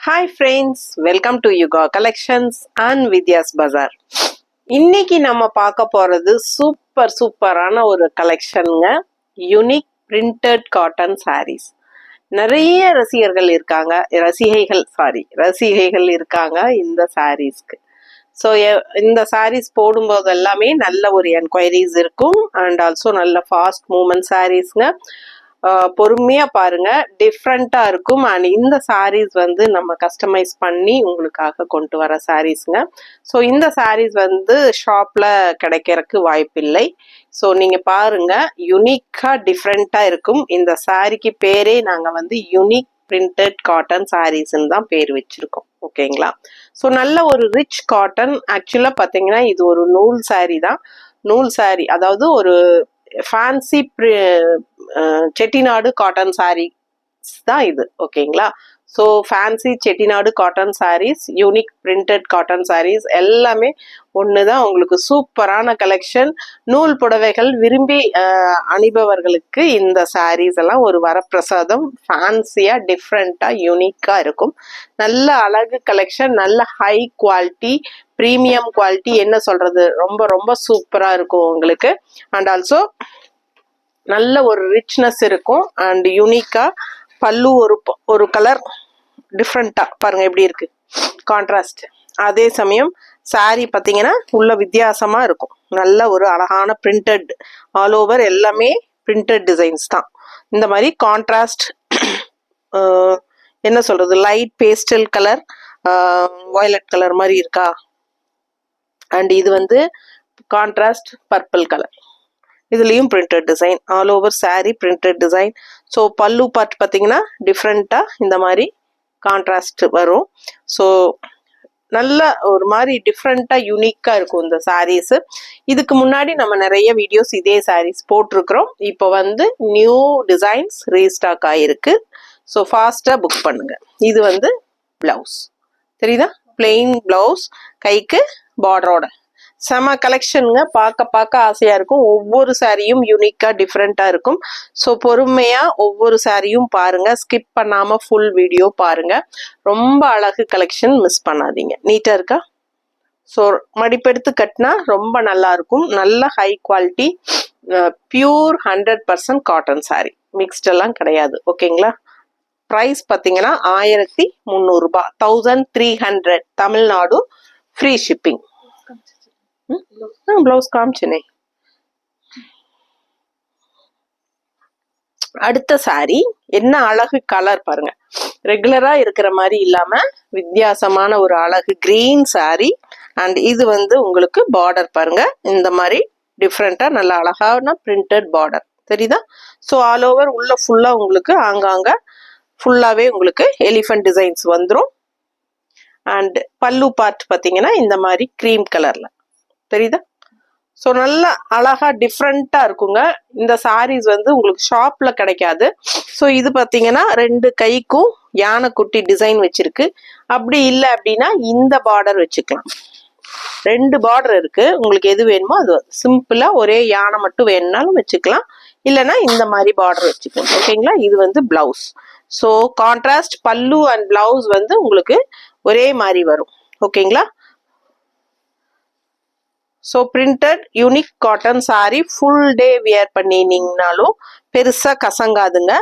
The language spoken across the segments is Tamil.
Hi friends, welcome to Yuga collections and Vidya's Bazaar. இன்னைக்கு நம்ம பார்க்க போறது சூப்பரான ஒரு கலெக்ஷனுங்க. Unique printed cotton sarees. நிறைய ரசிகைகள் இருக்காங்க இந்த சாரீஸ்க்கு. ஸோ இந்த சாரீஸ் போடும்போது எல்லாமே நல்ல ஒரு என்கொயரிஸ் இருக்கும் அண்ட் ஆல்சோ நல்ல ஃபாஸ்ட் மூவ்மெண்ட் சாரீஸ்ங்க. பொறுமையா பாருங்க, டிஃப்ரெண்டா இருக்கும். அண்ட் இந்த சாரீஸ் வந்து நம்ம கஸ்டமைஸ் பண்ணி உங்களுக்காக கொண்டு வர சாரீஸ்ங்க. ஸோ இந்த சாரீஸ் வந்து ஷாப்ல கிடைக்கிறதுக்கு வாய்ப்பில்லை. ஸோ நீங்க பாருங்க, யுனிக்கா டிஃப்ரெண்டா இருக்கும். இந்த சாரிக்கு பேரே நாங்க வந்து யூனிக் பிரிண்டட் காட்டன் சாரீஸ்ன்னு தான் பேர் வச்சிருக்கோம். ஓகேங்களா? ஸோ நல்ல ஒரு ரிச் காட்டன். ஆக்சுவலா பாத்தீங்கன்னா இது ஒரு நூல் சாரி தான். நூல் சாரி, அதாவது ஒரு ஃபேன்சி செட்டிநாடு காட்டன் சாரீஸ் தான் இது. ஓகேங்களா? So fancy Chettinad cotton saris, unique printed cotton saris எல்லாமே ஒன்று தான். உங்களுக்கு சூப்பரான கலெக்ஷன். நூல் புடவைகள் விரும்பி அணிபவர்களுக்கு இந்த சாரீஸ் எல்லாம் ஒரு வரப்பிரசாதம். ஃபேன்சியாக டிஃப்ரெண்ட்டாக யூனிக்காக இருக்கும். நல்ல அழகு கலெக்ஷன், நல்ல ஹை குவாலிட்டி, ப்ரீமியம் குவாலிட்டி. என்ன சொல்றது, ரொம்ப ரொம்ப சூப்பராக இருக்கும் உங்களுக்கு. அண்ட் ஆல்சோ நல்ல ஒரு ரிச்னஸ் இருக்கும் அண்ட் யூனிக்கா. பல்லு ஒரு கலர் டிஃப்ரெண்டா பாருங்க எப்படி இருக்கு, கான்ட்ராஸ்ட். அதே சமயம் சாரி பார்த்தீங்கன்னா உள்ள வித்தியாசமா இருக்கும். நல்ல ஒரு அழகான பிரிண்டட், ஆல் ஓவர் எல்லாமே பிரிண்டட் டிசைன்ஸ் தான். இந்த மாதிரி கான்ட்ராஸ்ட், என்ன சொல்றது, light pastel colour, violet colour மாதிரி இருக்கா. அண்ட் இது வந்து கான்ட்ராஸ்ட் பர்பிள் கலர். இதுலேயும் printed design, all over sorry printed design. So பல்லு பார்ட் பார்த்தீங்கன்னா டிஃப்ரெண்ட்டாக இந்த மாதிரி கான்ட்ராஸ்ட் வரும். ஸோ நல்ல ஒரு மாதிரி டிஃப்ரெண்ட்டாக யூனிக்காக இருக்கும் இந்த சாரீஸு. இதுக்கு முன்னாடி நம்ம நிறைய வீடியோஸ் இதே சாரீஸ் போட்டிருக்கிறோம். இப்போ வந்து நியூ டிசைன்ஸ் ரீஸ்டாக் ஆகிருக்கு. ஸோ ஃபாஸ்ட்டாக புக் பண்ணுங்க. இது வந்து பிளவுஸ் தெரியுதா, பிளெயின் பிளவுஸ், கைக்கு பார்டரோட. செம கலெக்ஷனுங்க. பார்க்க ஆசையா இருக்கும். ஒவ்வொரு சாரியும் யூனிக்கா டிஃப்ரெண்டா இருக்கும். ஸோ பொறுமையா ஒவ்வொரு சாரியும் பாருங்க, ஸ்கிப் பண்ணாம ஃபுல் வீடியோ பாருங்க. ரொம்ப அழகு கலெக்ஷன், மிஸ் பண்ணாதீங்க. நீட்டா இருக்கா? ஸோ மடிப்பெடுத்து கட்டினா ரொம்ப நல்லா இருக்கும். நல்ல high quality, pure 100% cotton sorry, mixed எல்லாம் கிடையாது. ஓகேங்களா? ப்ரைஸ் பார்த்தீங்கன்னா 1300 ரூபாய், 1300 தமிழ்நாடு, ஃப்ரீ ஷிப்பிங். பிளவுஸ் காமிச்சனே. அடுத்த சாரி என்ன அழகு கலர் பாருங்க. ரெகுலரா இருக்கிற மாதிரி இல்லாம வித்தியாசமான ஒரு அழகு கிரீன் சாரி. அண்ட் இது வந்து உங்களுக்கு பார்டர் பாருங்க, இந்த மாதிரி டிஃப்ரெண்டா நல்ல அழகான பிரிண்டட் பார்டர் தெரியுதா. ஸோ ஆல் ஓவர் உள்ள ஃபுல்லா உங்களுக்கு ஆங்காங்க ஃபுல்லாவே உங்களுக்கு எலிஃபண்ட் டிசைன்ஸ் வந்துடும். அண்ட் பல்லு பார்ட் பார்த்தீங்கன்னா இந்த மாதிரி கிரீம் கலர்ல தெரியுதா. ஸோ நல்ல அழகா டிஃப்ரெண்டா இருக்குங்க. இந்த சாரீஸ் வந்து உங்களுக்கு ஷாப்ல கிடைக்காது. ஸோ இது பார்த்தீங்கன்னா ரெண்டு கைக்கும் யானைக்குட்டி டிசைன் வச்சிருக்கு. அப்படி இல்லை அப்படின்னா இந்த பார்டர் வச்சுக்கலாம். ரெண்டு பார்டர் இருக்கு, உங்களுக்கு எது வேணுமோ அது. சிம்பிளா ஒரே யானை மட்டும் வேணும்னாலும் வச்சுக்கலாம், இல்லைன்னா இந்த மாதிரி பார்டர் வச்சுக்கலாம். ஓகேங்களா? இது வந்து blouse. So contrast pallu and blouse வந்து உங்களுக்கு ஒரே மாதிரி வரும். ஓகேங்களா? So printed unique cotton saree full day wear பண்ணினீங்கனாலும் பெருசா கசங்காதுங்க.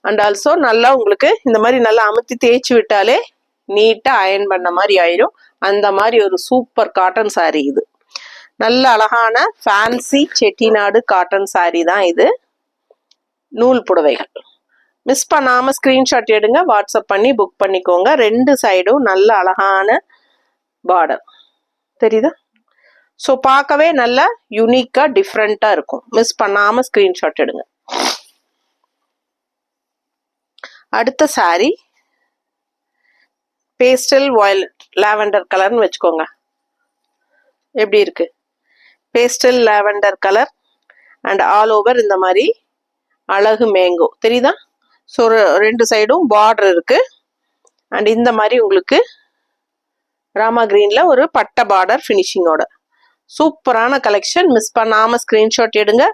அண்ட் ஆல்சோ நல்லா உங்களுக்கு இந்த மாதிரி நல்லா அமுத்தி தேய்ச்சி விட்டாலே நீட்டா அயன் பண்ண மாதிரி ஆயிரும். அந்த மாதிரி ஒரு சூப்பர் காட்டன் சாரி இது. நல்ல அழகான ஃபேன்சி செட்டிநாடு காட்டன் சாரி தான் இது. நூல் புடவைகள் மிஸ் பண்ணாம ஸ்கிரீன்ஷாட் எடுங்க, வாட்ஸ்அப் பண்ணி புக் பண்ணிக்கோங்க. ரெண்டு சைடும் நல்ல அழகான பார்டர் தெரியுதா. ஸோ பார்க்கவே நல்ல யூனிக்கா டிஃப்ரெண்டா இருக்கும். மிஸ் பண்ணாம ஸ்கிரீன்ஷாட் எடுங்க. அடுத்த சாரி பேஸ்டல் வயலட் லாவெண்டர் கலர்னு வச்சுக்கோங்க. எப்படி இருக்கு, pastel lavender colour and all over இந்த மாதிரி அழகு மேங்கோ தெரியுதா. ஸோ ரெண்டு சைடும் பார்டர் இருக்கு. அண்ட் இந்த மாதிரி உங்களுக்கு ராமா கிரீன்ல ஒரு பட்டை பார்டர் ஃபினிஷிங்கோட. சூப்பரான கலெக்ஷன். மிஸ் பண்ணாம ஸ்கிரீன்ஷாட் எடுங்க,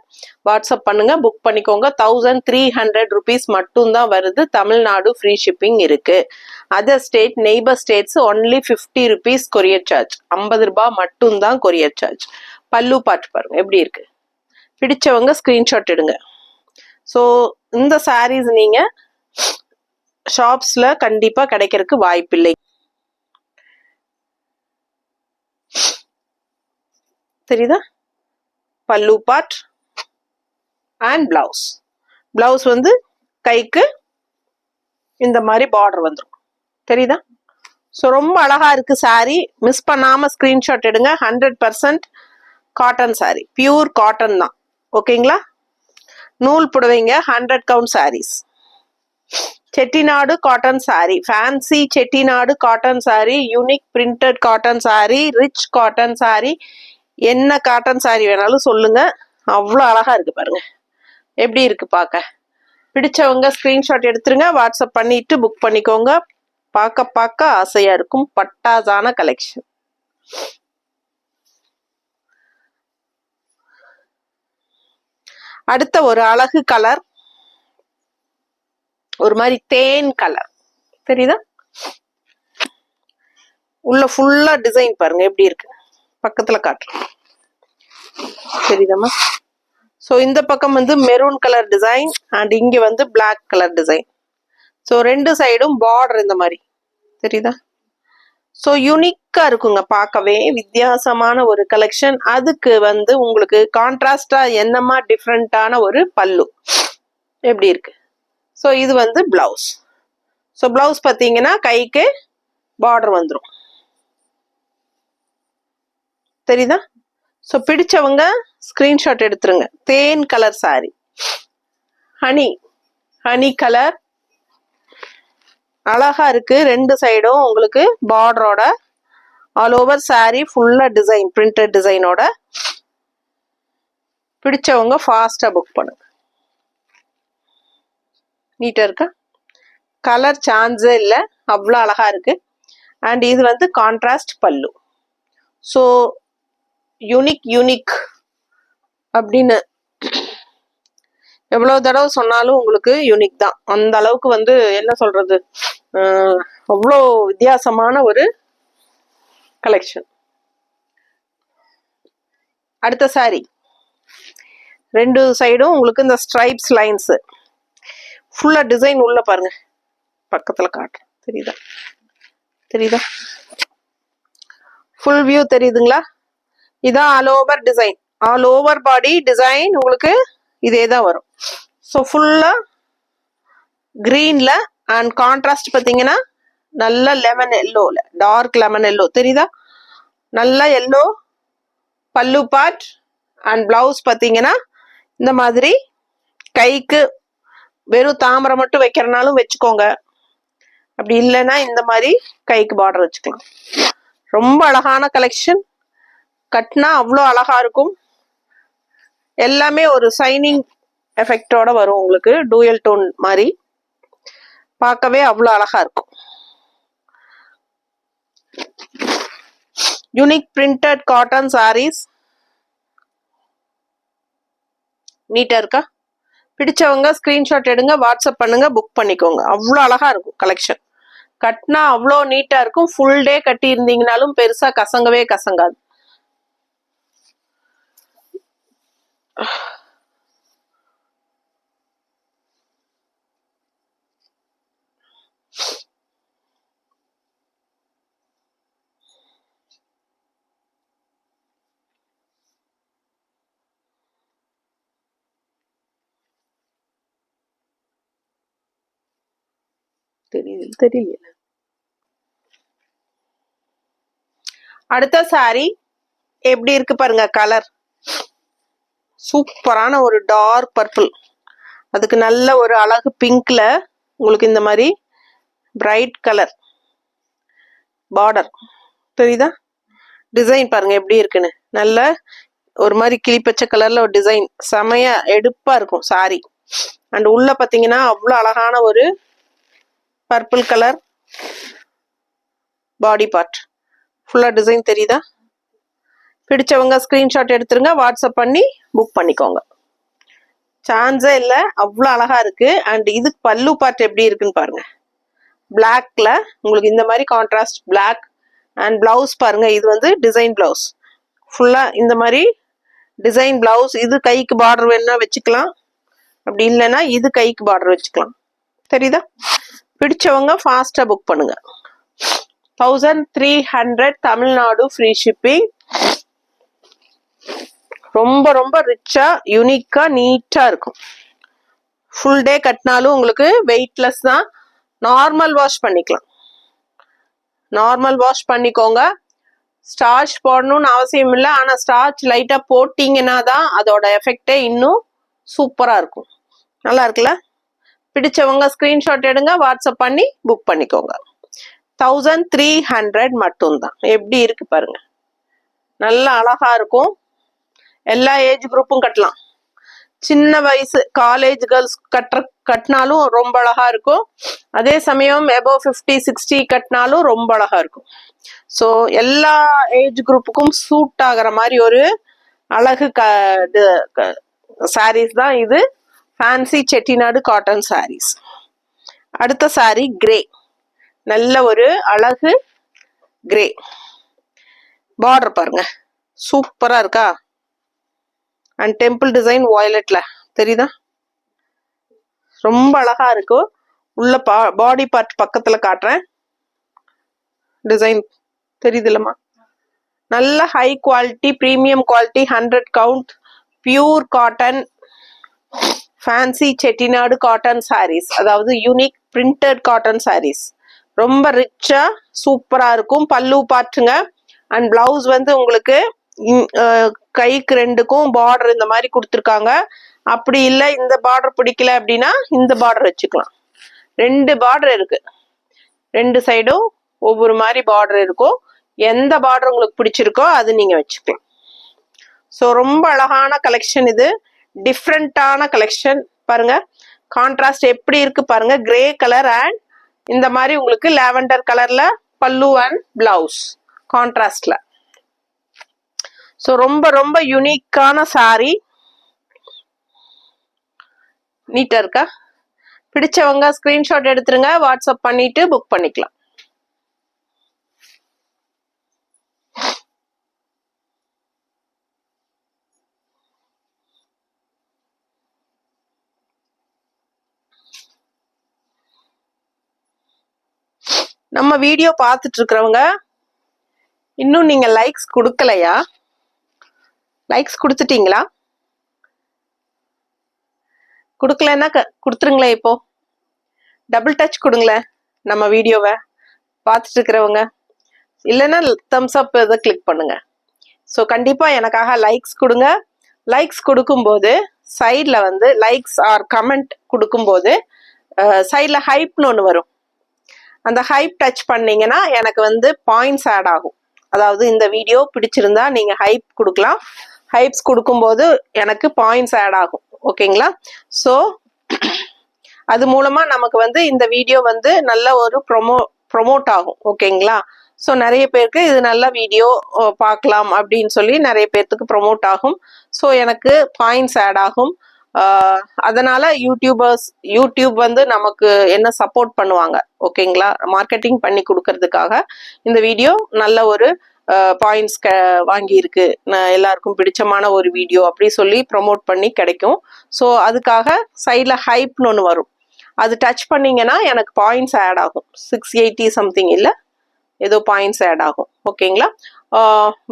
வாட்ஸ்அப் பண்ணுங்க, புக் பண்ணிக்கோங்க. 1300 rupees மட்டும் தான் வருது. தமிழ்நாடு ஃப்ரீ ஷிப்பிங் இருக்கு. Other state neighbour states only 50 rupees courier charge. 50 ரூபாய் மட்டும் தான் கொரியர் சார்ஜ். பல்லு பாட்டு பாருங்க எப்படி இருக்கு. பிடிச்சவங்க ஸ்கிரீன்ஷாட் எடுங்க. ஸோ இந்த சாரீஸ் நீங்க ஷாப்ஸ்ல கண்டிப்பா கிடைக்கிறதுக்கு வாய்ப்பில்லை. தெரியுதா? பல்லு பார்ட் அண்ட் பிளவுஸ். பிளவுஸ் வந்து கைக்கு இந்த மாதிரி பார்டர் வந்துடும். தெரியுதா? ஸோ ரொம்ப அழகா இருக்கு சாரி. மிஸ் பண்ணாம ஸ்கிரீன்ஷாட் எடுங்க. 100% காட்டன் சாரி, பியூர் காட்டன் தான். ஓகேங்களா? நூல் புடவைங்க 100 count saris. Chettinad cotton sari, fancy Chettinad cotton sari, unique printed cotton sari, rich cotton sari, என்ன காட்டன் சாரி வேணாலும் சொல்லுங்க. அவ்வளோ அழகா இருக்கு பாருங்க. எப்படி இருக்கு பார்க்க. பிடிச்சவங்க ஸ்கிரீன்ஷாட் எடுத்துருங்க, வாட்ஸ்அப் பண்ணிட்டு புக் பண்ணிக்கோங்க. பார்க்க பார்க்க ஆசையா இருக்கும் பட்டாசான கலெக்ஷன். அடுத்த ஒரு அழகு கலர், ஒரு மாதிரி தேன் கலர். தெரியுதா? உள்ள ஃபுல்லா டிசைன் பாருங்க எப்படி இருக்கு. பக்கத்துல காட்டுறேன். தெரியுதாமா? ஸோ இந்த பக்கம் வந்து மெரூன் கலர் டிசைன் அண்ட் இங்க வந்து பிளாக் கலர் டிசைன். ஸோ ரெண்டு சைடும் பார்டர் இந்த மாதிரி. தெரியுதா? ஸோ யூனிக்கா இருக்குங்க, பார்க்கவே வித்தியாசமான ஒரு கலெக்ஷன். அதுக்கு வந்து உங்களுக்கு கான்ட்ராஸ்டா என்னமா டிஃப்ரெண்டான ஒரு பல்லு எப்படி இருக்கு. ஸோ இது வந்து பிளவுஸ். ஸோ பிளவுஸ் பார்த்தீங்கன்னா கைக்கு பார்டர் வந்துடும். தெரியுதா? ஸோ பிடிச்சவங்க ஸ்கிரீன்ஷாட் எடுத்துருங்க. தேன் கலர் சாரி, ஹனி கலர் அழகா இருக்கு. ரெண்டு சைடும் உங்களுக்கு பார்டரோட ஆல் ஓவர் சாரி ஃபுல்லா டிசைன், பிரிண்டட் டிசைனோட. பிடிச்சவங்க ஃபாஸ்டா புக் பண்ணுங்க. நீட்டா இருக்கா? கலர் சான்ஸே இல்லை, அவ்வளோ அழகா இருக்கு. அண்ட் இது வந்து கான்ட்ராஸ்ட் பல்லு. ஸோ யூனிக் அப்படின்னு எவ்வளவு தடவை சொன்னாலும் உங்களுக்கு யூனிக் தான். அந்த அளவுக்கு வந்து என்ன சொல்றது, அவ்வளோ வித்தியாசமான ஒரு கலெக்ஷன். அடுத்த சாரி ரெண்டு சைடும் உங்களுக்கு இந்த ஸ்ட்ரைப்ஸ் லைன்ஸ் ஃபுல்லா டிசைன் உள்ள பாருங்க. பக்கத்துல காட்டுறேன். தெரியுதா? ஃபுல் வியூ தெரியுதுங்களா? இதான் all over design, all over பாடி டிசைன் உங்களுக்கு இதே தான் வரும். ஸோ ஃபுல்லா கிரீன்ல அண்ட் கான்ட்ராஸ்ட் பார்த்தீங்கன்னா நல்ல லெமன் எல்லோல, டார்க் லெமன் எல்லோ. தெரியுதா? நல்ல எல்லோ பல்லு பார்ட் அண்ட் பிளவுஸ் பார்த்தீங்கன்னா இந்த மாதிரி கைக்கு வெறும் தாமரை மட்டும் வைக்கிறனாலும் வச்சுக்கோங்க. அப்படி இல்லைன்னா இந்த மாதிரி கைக்கு பார்டர் வச்சுக்கலாம். ரொம்ப அழகான கலெக்ஷன். கட்னா அவ்வளோ அழகா இருக்கும். எல்லாமே ஒரு சைனிங் எஃபெக்டோட வரும் உங்களுக்கு, டூயல் டோன் மாதிரி. பார்க்கவே அவ்வளோ அழகா இருக்கும். Unique printed cotton saris. நீட்டா இருக்கா? பிடிச்சவங்க ஸ்கிரீன்ஷாட் எடுங்க, வாட்ஸ்அப் பண்ணுங்க, புக் பண்ணிக்கோங்க. அவ்வளோ அழகா இருக்கும் கலெக்ஷன். கட்டினா அவ்வளோ நீட்டா இருக்கும். ஃபுல் டே கட்டி இருந்தீங்கனாலும் பெருசா கசங்கவே கசங்காது. தெரியல. அடுத்த சாரி எப்படி இருக்கு பாருங்க. கலர் சூப்பரான ஒரு டார்க் பர்பிள், அதுக்கு நல்ல ஒரு அழகு பிங்க்ல உங்களுக்கு இந்த மாதிரி பிரைட் கலர் பார்டர். தெரியுதா? டிசைன் பாருங்க எப்படி இருக்குன்னு. நல்ல ஒரு மாதிரி கிளிப்பச்சை கலர்ல ஒரு டிசைன், செமையா எடுப்பா இருக்கும் சாரி. அண்ட் உள்ள பாத்தீங்கன்னா அவ்வளோ அழகான ஒரு பர்பிள் கலர் பாடி பார்ட் ஃபுல்லா டிசைன். தெரியுதா? பிடிச்சவங்க ஸ்க்ரீன்ஷாட் எடுத்துருங்க, வாட்ஸ்அப் பண்ணி புக் பண்ணிக்கோங்க. சான்ஸே இல்லை, அவ்வளோ அழகா இருக்கு. அண்ட் இதுக்கு பல்லு பார்ட் எப்படி இருக்குன்னு பாருங்க. பிளாக்ல உங்களுக்கு இந்த மாதிரி கான்ட்ராஸ்ட் பிளாக். அண்ட் பிளவுஸ் பாருங்க, இது வந்து டிசைன் பிளவுஸ். ஃபுல்லா இந்த மாதிரி டிசைன் பிளவுஸ். இது கைக்கு பார்டர் வேணும்னா வச்சுக்கலாம், அப்படி இல்லைன்னா இது கைக்கு பார்டர் வச்சுக்கலாம். தெரியுதா? பிடிச்சவங்க ஃபாஸ்டா புக் பண்ணுங்க. 1300 தமிழ்நாடு ஃப்ரீ ஷிப்பிங். ரொம்ப ரொம்ப ரிச்சா யூனிக்கா நீட்டா இருக்கும். ஃபுல் டே கட்டினாலும் உங்களுக்கு வெயிட்லெஸ் தான். நார்மல் வாஷ் பண்ணிக்கலாம். நார்மல் வாஷ் பண்ணிக்கோங்க. ஸ்டார்ச் போடணும்னு அவசியம் இல்லை, ஆனால் ஸ்டார்ச் லைட்டா போட்டிங்கன்னா தான் அதோட எஃபெக்டே இன்னும் சூப்பரா இருக்கும். நல்லா இருக்குல்ல? பிடிச்சவங்க ஸ்கிரீன்ஷாட் எடுங்க, வாட்ஸ்அப் பண்ணி புக் பண்ணிக்கோங்க. 1300 மட்டும்தான். எப்படி இருக்கு பாருங்க, நல்லா அழகா இருக்கும். எல்லா ஏஜ் குரூப்பும் கட்டலாம். சின்ன வயசு காலேஜ் கேர்ள்ஸ் கட்டினாலும் ரொம்ப அழகா இருக்கும். அதே சமயம் above 50-60 கட்டினாலும் ரொம்ப அழகா இருக்கும். ஸோ எல்லா ஏஜ் குரூப்புக்கும் சூட் ஆகிற மாதிரி ஒரு அழகு சாரீஸ் தான் இது. Fancy Chettinad cotton saris. அடுத்த சாரீ கிரே, நல்ல ஒரு அழகு கிரே. பார்டர் பாருங்க, சூப்பரா இருக்கா? அண்ட் டெம்பிள் டிசைன் வயலட்ல தெரியுதா? ரொம்ப அழகா இருக்கும். உள்ள பாடி பார்ட் பக்கத்துல காட்டுறேன். டிசைன் தெரியுது இல்லம்மா? நல்ல high quality, premium quality, 100 count, pure cotton, fancy Chettinad cotton saris. அதாவது யூனிக் பிரிண்டட் காட்டன் சாரீஸ். ரொம்ப ரிச்சா சூப்பரா இருக்கும். பல்லு பாட்டுங்க. அண்ட் பிளவுஸ் வந்து உங்களுக்கு கைக்கு ரெண்டுக்கும் பார்டர் இந்த மாதிரி கொடுத்துருக்காங்க. அப்படி இல்லை இந்த பார்டர் பிடிக்கல அப்படின்னா இந்த பார்டர் வச்சுக்கலாம். 2 பார்டர் இருக்கு, 2 சைடும் ஒவ்வொரு மாதிரி பார்டர் இருக்கும். எந்த பார்டர் உங்களுக்கு பிடிச்சிருக்கோ அது நீங்க வச்சுக்கலாம். ஸோ ரொம்ப அழகான கலெக்ஷன் இது. டிஃப்ரெண்டான கலெக்ஷன் பாருங்க. கான்ட்ராஸ்ட் எப்படி இருக்கு பாருங்க. கிரே கலர் அண்ட் இந்த மாதிரி உங்களுக்கு லாவெண்டர் கலர்ல பல்லு அண்ட் பிளவுஸ் கான்ட்ராஸ்ட்ல. ஸோ ரொம்ப ரொம்ப யூனிக்கான சாரி. நீட்டா இருக்கா? பிடிச்சவங்க ஸ்கிரீன்ஷாட் எடுத்துருங்க, வாட்ஸ்அப் பண்ணிட்டு புக் பண்ணிக்கலாம். நம்ம வீடியோ பார்த்துட்டு இருக்கிறவங்க இன்னும் நீங்க லைக்ஸ் கொடுக்கலையா? லைக்ஸ் கொடுத்துட்டீங்களா? கொடுக்கலன்னா கொடுத்துருங்களேன். இப்போ டபுள் டச் கொடுங்களேன் நம்ம வீடியோவை பார்த்துட்டு இருக்கிறவங்க. இல்லைன்னா தம்ஸ் அப் இதை கிளிக் பண்ணுங்க. ஸோ கண்டிப்பா எனக்காக லைக்ஸ் கொடுங்க. லைக்ஸ் கொடுக்கும்போது சைட்ல வந்து லைக்ஸ் ஆர் கமெண்ட் கொடுக்கும்போது சைட்ல ஹைப்னு ஒன்று வரும். அந்த ஹைப் டச் பண்ணீங்கன்னா எனக்கு வந்து பாயிண்ட்ஸ் ஆட் ஆகும். அதாவது இந்த வீடியோ பிடிச்சிருந்தா நீங்க ஹைப் கொடுக்கலாம். ஹைப்ஸ் கொடுக்கும்போது எனக்கு பாயிண்ட்ஸ் ஆட் ஆகும். ஓகேங்களா? ஸோ அது மூலமா நமக்கு வந்து இந்த வீடியோ வந்து நல்ல ஒரு ப்ரொமோட் ஆகும். ஓகேங்களா? ஸோ நிறைய பேருக்கு இது நல்ல வீடியோ பார்க்கலாம் அப்படின்னு சொல்லி நிறைய பேர்த்துக்கு ப்ரொமோட் ஆகும். ஸோ எனக்கு பாயிண்ட்ஸ் ஆட் ஆகும். அதனால யூடியூப் வந்து நமக்கு என்ன சப்போர்ட் பண்ணுவாங்க. ஓகேங்களா? மார்க்கெட்டிங் பண்ணி கொடுக்கறதுக்காக இந்த வீடியோ நல்ல ஒரு பாயிண்ட்ஸ் வாங்கியிருக்கு, எல்லாருக்கும் பிடிச்சமான ஒரு வீடியோ அப்படி சொல்லி ப்ரொமோட் பண்ணி கிடைக்கும். ஸோ அதுக்காக சைடில் ஹைப்னு ஒன்று வரும். அது டச் பண்ணீங்கன்னா எனக்கு பாயிண்ட்ஸ் ஆட் ஆகும். 680 சம்திங் இல்லை ஏதோ பாயிண்ட்ஸ் ஆட் ஆகும். ஓகேங்களா?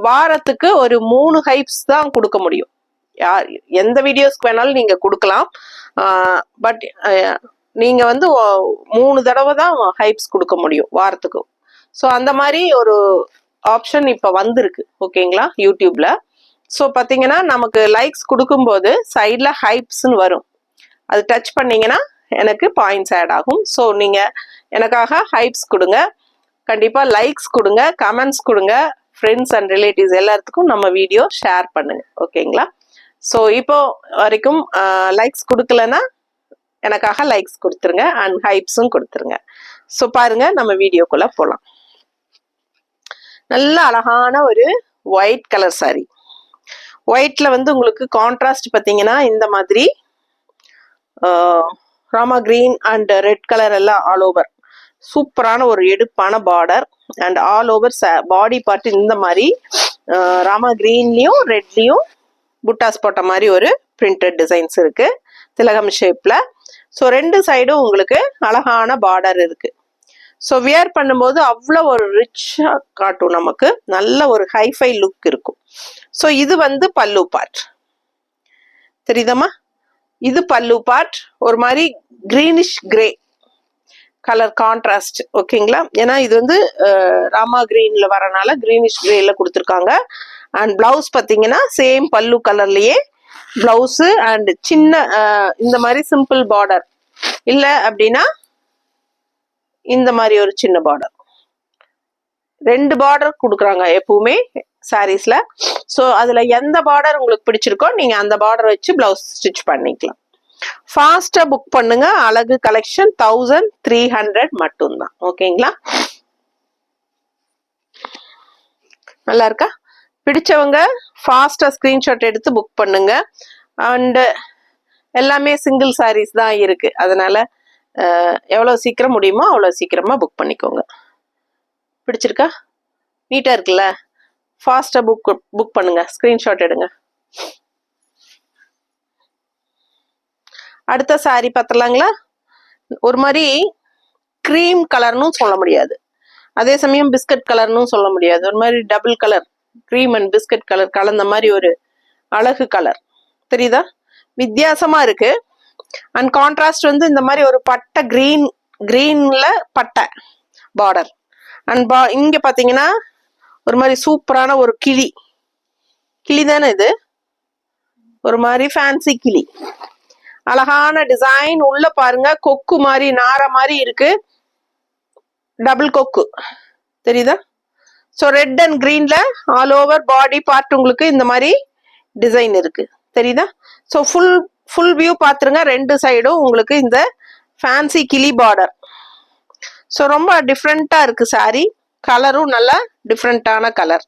வாரத்துக்கு ஒரு 3 ஹைப்ஸ் தான் கொடுக்க முடியும். எந்த வீடியோஸ்க்கு வேணாலும் நீங்க கொடுக்கலாம். பட் நீங்க வந்து 3 தடவை தான் ஹைப்ஸ் கொடுக்க முடியும் வாரத்துக்கு. ஸோ அந்த மாதிரி ஒரு ஆப்ஷன் இப்போ வந்திருக்கு. ஓகேங்களா? யூடியூப்ல. ஸோ பார்த்தீங்கன்னா நமக்கு லைக்ஸ் கொடுக்கும்போது சைடில் ஹைப்ஸ்ன்னு வரும். அது டச் பண்ணீங்கன்னா எனக்கு பாயிண்ட்ஸ் ஆட் ஆகும். ஸோ நீங்க எனக்காக ஹைப்ஸ் கொடுங்க, கண்டிப்பா லைக்ஸ் கொடுங்க, கமெண்ட்ஸ் கொடுங்க, ஃப்ரெண்ட்ஸ் அண்ட் ரிலேட்டிவ்ஸ் எல்லாத்துக்கும் நம்ம வீடியோ ஷேர் பண்ணுங்க. ஓகேங்களா? ஸோ இப்போ வரைக்கும் லைக்ஸ் கொடுக்கலன்னா எனக்காக லைக்ஸ் கொடுத்துருங்க அண்ட் ஹைப்ஸும் கொடுத்துருங்க. ஸோ பாருங்க நம்ம வீடியோக்குள்ள போகலாம். நல்ல அழகான ஒரு ஒயிட் கலர் saree. ஒயிட்ல வந்து உங்களுக்கு கான்ட்ராஸ்ட் பார்த்தீங்கன்னா இந்த மாதிரி Rama green and red colour எல்லாம் ஆல் ஓவர் சூப்பரான ஒரு எடுப்பான border and all over body part இந்த மாதிரி ராமா கிரீன்லயும் ரெட்லயும் புட்டாஸ் போட்ட மாதிரி ஒரு பிரிண்டட் டிசைன்ஸ் இருக்கு திலகம் ஷேப்ல. ஸோ ரெண்டு சைடும் உங்களுக்கு அழகான பார்டர் இருக்கு. ஸோ வியர் பண்ணும்போது அவ்வளோ ஒரு ரிச்சா காட்டும், நமக்கு நல்ல ஒரு ஹைஃபை லுக் இருக்கும். ஸோ இது வந்து பல்லு பார்ட் தெரியுதம்மா, இது பல்லு பார்ட் ஒரு மாதிரி கிரீனிஷ் கிரே கலர் கான்ட்ராஸ்ட். ஓகேங்களா, ஏன்னா இது வந்து ராமா கிரீன்ல வரனால கிரீனிஷ் கிரேல கொடுத்துருக்காங்க. அண்ட் பிளவுஸ் பார்த்தீங்கன்னா சேம் பல்லு கலர்லயே பிளவுஸ் அண்ட் சின்ன இந்த மாதிரி சிம்பிள் பார்டர் இல்ல அப்படின்னா இந்த மாதிரி ஒரு சின்ன பார்டர், ரெண்டு பார்டர் கொடுக்குறாங்க எப்பவுமே சாரீஸ்ல. ஸோ அதுல எந்த பார்டர் உங்களுக்கு பிடிச்சிருக்கோ நீங்க அந்த பார்டர் வச்சு பிளவுஸ் ஸ்டிச் பண்ணிக்கலாம். ஃபாஸ்டா புக் பண்ணுங்க. அழகு கலெக்ஷன் 1300 மட்டும்தான். ஓகேங்களா, நல்லா இருக்கா? பிடிச்சவங்க ஃபாஸ்டா ஸ்கிரீன்ஷாட் எடுத்து புக் பண்ணுங்க. அண்ட் எல்லாமே சிங்கிள் சாரீஸ் தான் இருக்கு, அதனால எவ்வளோ சீக்கிரம் முடியுமோ அவ்வளோ சீக்கிரமா புக் பண்ணிக்கோங்க. பிடிச்சிருக்கா? நீட்டா இருக்குல்ல? ஃபாஸ்டா புக் பண்ணுங்க, ஸ்கிரீன்ஷாட் எடுங்க. அடுத்த சாரி பார்த்துலாங்களா? ஒரு மாதிரி கிரீம் கலர்னு சொல்ல முடியாது, அதே சமயம் பிஸ்கட் கலர்னு சொல்ல முடியாது. ஒரு மாதிரி double colour, cream and biscuit colour கலந்த மாதிரி ஒரு அழகு கலர் தெரியுதா? வித்தியாசமா இருக்கு. அண்ட் கான்ட்ராஸ்ட் வந்து இந்த மாதிரி ஒரு பட்டை கிரீன்ல பட்டை பார்டர். அண்ட் இங்க பாத்தீங்கன்னா ஒரு மாதிரி சூப்பரான ஒரு கிளி தானே இது, ஒரு மாதிரி ஃபேன்சி கிளி, அழகான டிசைன். உள்ள பாருங்க கொக்கு மாதிரி நார மாதிரி இருக்கு, டபுள் கொக்கு தெரியுதா? ஸோ ரெட் அண்ட் கிரீன்ல ஆல் ஓவர் பாடி பார்ட் உங்களுக்கு இந்த மாதிரி டிசைன் இருக்கு தெரியுதா? ஸோ ஃபுல் வியூ பார்த்துருங்க. ரெண்டு சைடும் உங்களுக்கு இந்த ஃபேன்சி கிளி பார்டர். ஸோ ரொம்ப டிஃப்ரெண்டா இருக்கு சாரி, கலரும் நல்லா டிஃப்ரெண்டான கலர்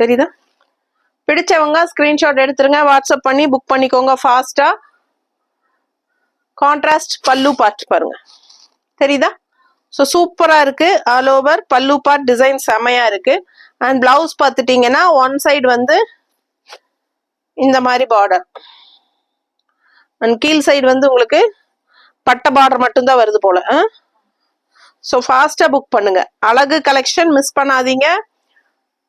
தெரியுதா? பிடிச்சவங்க ஸ்கிரீன்ஷாட் எடுத்துருங்க, வாட்ஸ்அப் பண்ணி புக் பண்ணிக்கோங்க ஃபாஸ்டா. கான்ட்ராஸ்ட் பல்லு பார்ட் பாருங்க தெரியுதா? ஸோ சூப்பரா இருக்கு, ஆல் ஓவர் பல்லு பார்ட் டிசைன் செமையா இருக்கு. அண்ட் பிளவுஸ் பார்த்துட்டீங்கன்னா ஒன் சைடு வந்து இந்த மாதிரி பார்டர் அண்ட் கீழ் சைடு வந்து உங்களுக்கு பட்டை பார்டர் மட்டும்தான் வருது போல. ஸோ ஃபாஸ்டா புக் பண்ணுங்க. அழகு கலெக்ஷன் மிஸ் பண்ணாதீங்க.